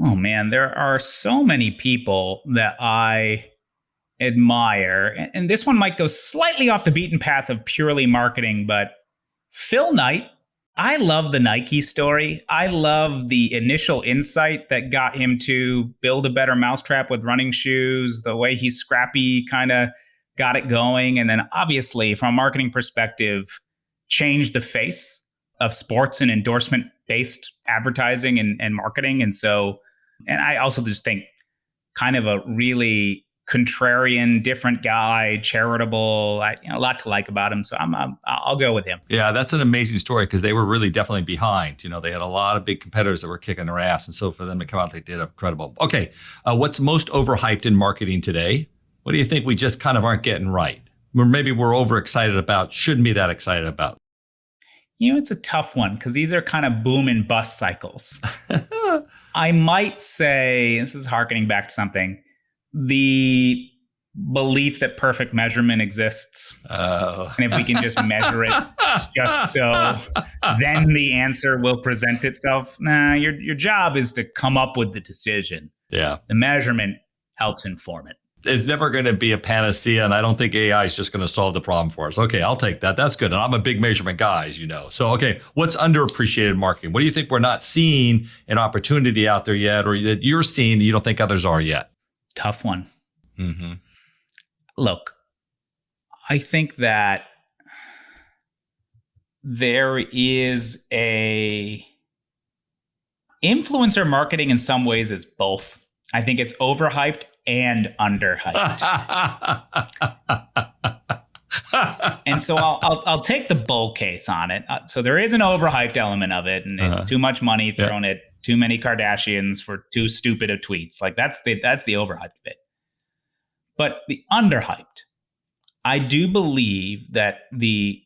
Oh, man. There are so many people that I admire. And this one might go slightly off the beaten path of purely marketing, but Phil Knight, I love the Nike story. I love the initial insight that got him to build a better mousetrap with running shoes, the way he's scrappy kind of got it going. And then obviously from a marketing perspective, changed the face of sports and endorsement-based advertising and marketing. And I also just think kind of a really contrarian, different guy, charitable, a lot to like about him. So I'll go with him. Yeah, that's an amazing story because they were really definitely behind. They had a lot of big competitors that were kicking their ass. And so for them to come out, they did incredible. Okay, what's most overhyped in marketing today? What do you think we just kind of aren't getting right? Or maybe we're overexcited about, shouldn't be that excited about? It's a tough one because these are kind of boom and bust cycles. I might say, this is harkening back to something, the belief that perfect measurement exists. Oh. And if we can just measure it just so, then the answer will present itself. Nah, your job is to come up with the decision. Yeah. The measurement helps inform it. It's never going to be a panacea, and I don't think AI is just going to solve the problem for us. Okay, I'll take that. That's good. And I'm a big measurement guy, as you know. So, okay, what's underappreciated in marketing? What do you think we're not seeing an opportunity out there yet, or that you're seeing you don't think others are yet? Tough one. Mm-hmm. Look, I think that there is influencer marketing in some ways is both. I think it's overhyped and underhyped. And so I'll take the bull case on it. So there is an overhyped element of it, and too much money thrown at too many Kardashians for too stupid of tweets. Like that's the overhyped bit. But the underhyped, I do believe that the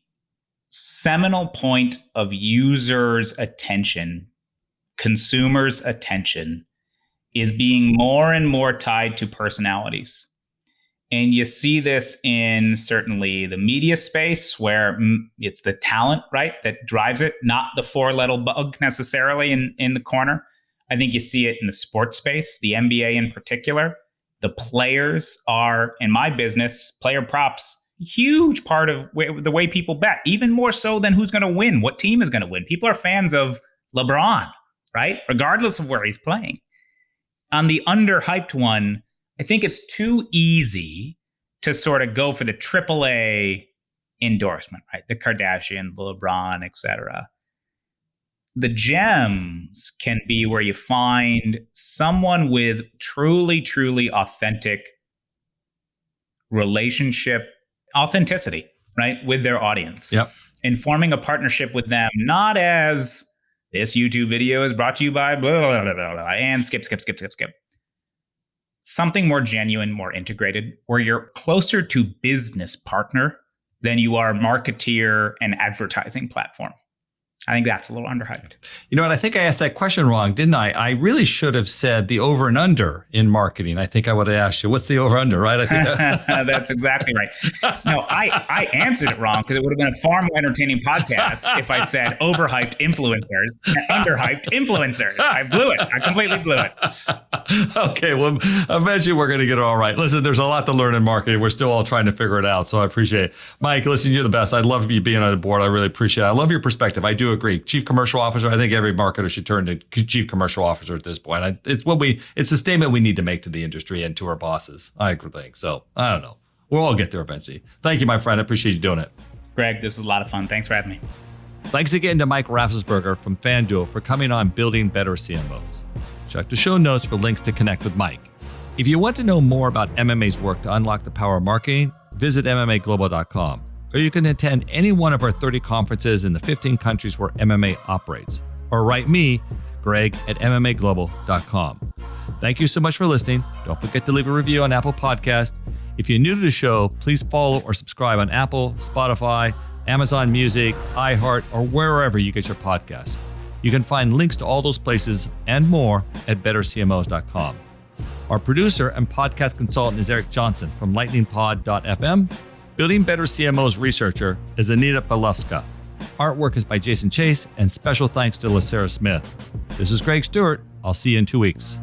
seminal point of users' attention, consumers' attention, is being more and more tied to personalities. And you see this in certainly the media space where it's the talent, right, that drives it, not the four-letter bug necessarily in the corner. I think you see it in the sports space, the NBA in particular. The players are, in my business, player props, huge part of the way people bet, even more so than who's going to win, what team is going to win. People are fans of LeBron, right, regardless of where he's playing. On the underhyped one, I think it's too easy to sort of go for the AAA endorsement, right? The Kardashian, the LeBron, et cetera. The gems can be where you find someone with truly, truly authentic relationship, authenticity. right, with their audience. Yep. And forming a partnership with them, not as this YouTube video is brought to you by blah, blah, blah, blah, blah, and skip. Something more genuine, more integrated, where you're closer to business partner than you are marketeer and advertising platform. I think that's a little underhyped. You know what? I think I asked that question wrong, didn't I? I really should have said the over and under in marketing. I think I would have asked you, what's the over under, right? I think that's exactly right. No, I answered it wrong because it would have been a far more entertaining podcast if I said overhyped influencers and underhyped influencers. I blew it. I completely blew it. Okay, well, eventually we're going to get it all right. Listen, there's a lot to learn in marketing. We're still all trying to figure it out, so I appreciate it. Mike, listen, you're the best. I love you being on the board. I really appreciate it. I love your perspective. I do agree. Chief commercial officer. I think every marketer should turn to chief commercial officer at this point. It's a statement we need to make to the industry and to our bosses. I think so. I don't know. We'll all get there eventually. Thank you, my friend. I appreciate you doing it. Greg, this is a lot of fun. Thanks for having me. Thanks again to Mike Raffensperger from FanDuel for coming on Building Better CMOs. Check the show notes for links to connect with Mike. If you want to know more about MMA's work to unlock the power of marketing, visit MMAglobal.com. Or you can attend any one of our 30 conferences in the 15 countries where MMA operates. Or write me, Greg, at MMAglobal.com. Thank you so much for listening. Don't forget to leave a review on Apple Podcast. If you're new to the show, please follow or subscribe on Apple, Spotify, Amazon Music, iHeart, or wherever you get your podcasts. You can find links to all those places and more at bettercmos.com. Our producer and podcast consultant is Eric Johnson from lightningpod.fm. Building Better CMOs researcher is Anita Balufska. Artwork is by Jason Chase, and special thanks to LaSarah Smith. This is Greg Stuart. I'll see you in 2 weeks.